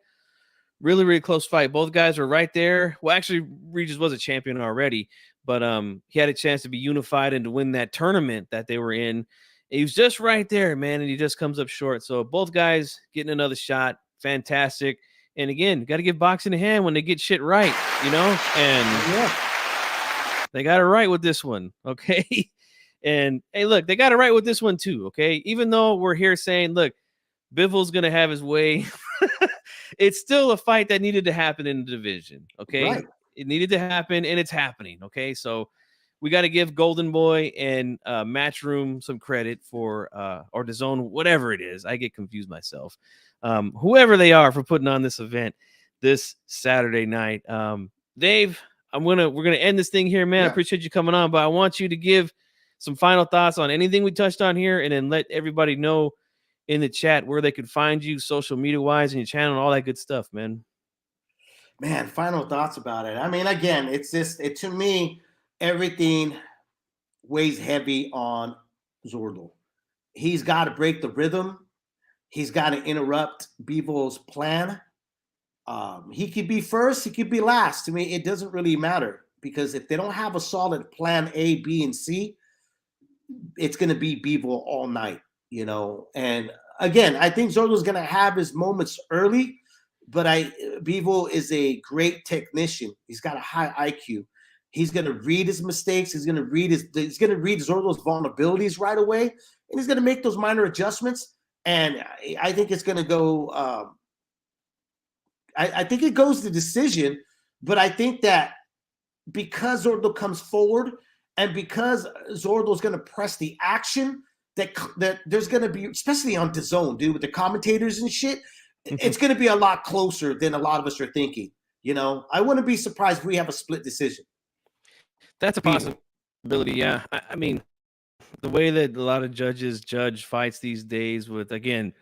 Really, really close fight. Both guys were right there. Well, actually, Regis was a champion already, but he had a chance to be unified and to win that tournament that they were in. He was just right there, man, and he just comes up short. So both guys getting another shot. Fantastic. And again, got to give boxing a hand when they get shit right, you know? And they got it right with this one, okay? And hey, look, they got it right with this one too, okay? Even though we're here saying, look, Bivol's going to have his way. It's still a fight that needed to happen in the division. Okay. Right. It needed to happen, and it's happening. Okay. So we got to give Golden Boy and Matchroom some credit for, or DAZN, whatever it is. I get confused myself. Whoever they are for putting on this event this Saturday night. Dave, we're going to end this thing here, man. Yeah. I appreciate you coming on, but I want you to give some final thoughts on anything we touched on here, and then let everybody know in the chat where they could find you social media wise and your channel and all that good stuff, man. Man, final thoughts about it. I mean, again, it's just, to me, everything weighs heavy on Zurdo. He's got to break the rhythm. He's got to interrupt Bivol's plan. He could be first, he could be last. To me, it doesn't really matter, because if they don't have a solid plan A, B, and C, it's going to be Bivol all night. You know, and again, I think Zurdo's going to have his moments early, but Bivol is a great technician. He's got a high IQ. He's going to read his mistakes. He's going to read Zurdo's vulnerabilities right away, and he's going to make those minor adjustments. And I think it's going to go. I think it goes to decision, but I think that because Zurdo comes forward and because Zurdo's going to press the action, that there's going to be, especially on DAZN, dude, with the commentators and shit, it's going to be a lot closer than a lot of us are thinking. You know, I wouldn't be surprised if we have a split decision. That's a possibility, yeah. I mean, the way that a lot of judges judge fights these days with, again,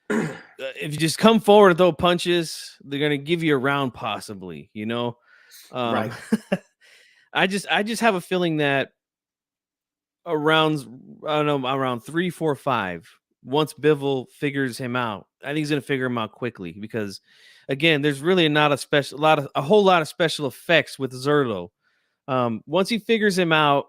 if you just come forward and throw punches, they're going to give you a round possibly, you know? Right. I just have a feeling that around 3, 4, 5, once Bivol figures him out, I think he's going to figure him out quickly because, again, there's really not a whole lot of special effects with Zurdo. Once he figures him out,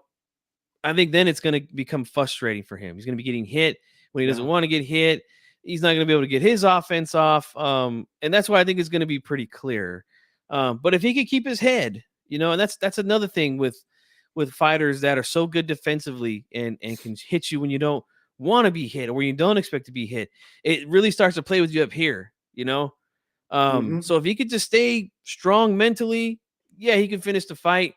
I think then it's going to become frustrating for him. He's going to be getting hit when he doesn't want to get hit. He's not going to be able to get his offense off. And that's why I think it's going to be pretty clear. But if he could keep his head, and that's another thing with fighters that are so good defensively and can hit you when you don't want to be hit or when you don't expect to be hit, it really starts to play with you up here, So if he could just stay strong mentally, yeah, he can finish the fight.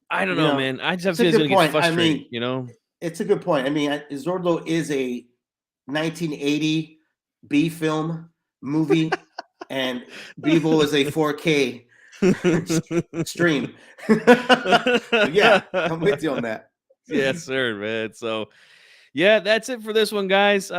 I don't know, man. I just have a feeling he's going to get frustrated, It's a good point. I mean, Zurdo is a 1980 B film movie, and Bivol is a 4K stream. Yeah, I'm with you on that. Yes, sir, man. So, yeah, that's it for this one, guys.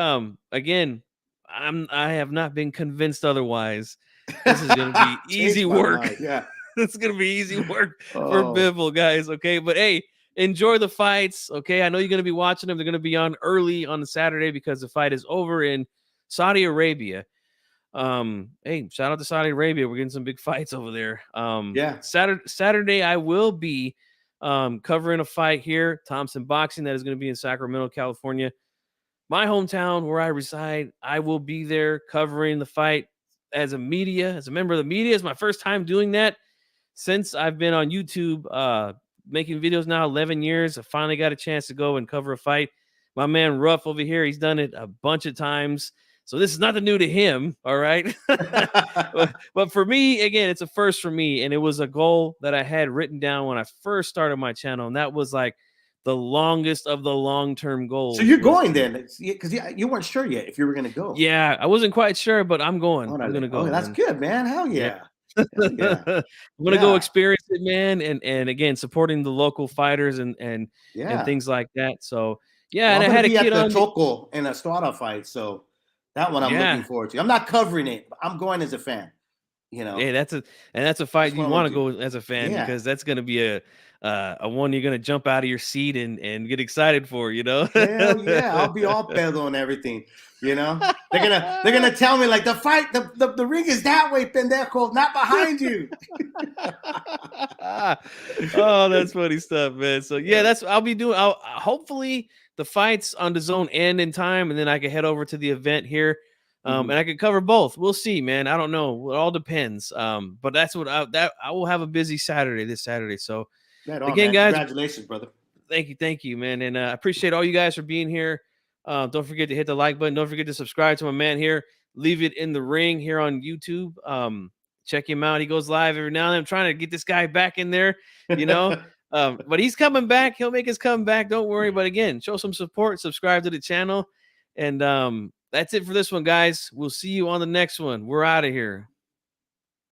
Again, I have not been convinced otherwise. This is going to be easy work. Yeah. It's going to be easy work for Bivol, guys. Okay. But hey, enjoy the fights. Okay. I know you're going to be watching them. They're going to be on early on the Saturday because the fight is over in Saudi Arabia. Hey, shout out to Saudi Arabia. We're getting some big fights over there. Yeah. Saturday, I will be covering a fight here, Thompson Boxing, that is going to be in Sacramento, California. My hometown where I reside. I will be there covering the fight as a member of the media. It's my first time doing that. Since I've been on YouTube, making videos now 11 years, I finally got a chance to go and cover a fight. My man Ruff over here, he's done it a bunch of times. So this is nothing new to him, all right? but for me, again, it's a first for me. And it was a goal that I had written down when I first started my channel. And that was like the longest of the long-term goals. So you're going then? Because you weren't sure yet if you were going to go. Yeah, I wasn't quite sure, but I'm going. I'm going to go. Oh, that's good, man. Hell yeah. I'm gonna go experience it, man, and again supporting the local fighters and things like that. So yeah, well, and I had a kid at on the Choco in a Estrada fight, so that one I'm looking forward to. I'm not covering it, but I'm going as a fan. Yeah, that's a fight you want to go as a fan because that's gonna be a one you're gonna jump out of your seat and get excited for. Hell yeah, I'll be all pedo and everything. They're gonna tell me like the fight, the ring is that way, pendejo, not behind you. Oh, that's funny stuff, man. So yeah, I'll be doing. Hopefully the fights on the zone end in time, and then I can head over to the event here, and I can cover both. We'll see, man. I don't know. It all depends. But that's what I will have a busy this Saturday. So again, guys, congratulations, brother. Thank you, man, and I appreciate all you guys for being here. Don't forget to hit the like button. Don't forget to subscribe to my man here. Leave it in the ring here on YouTube. Check him out. He goes live every now and then. I'm trying to get this guy back in there, but he's coming back. He'll make his comeback. Don't worry. But again, show some support. Subscribe to the channel. And that's it for this one, guys. We'll see you on the next one. We're out of here.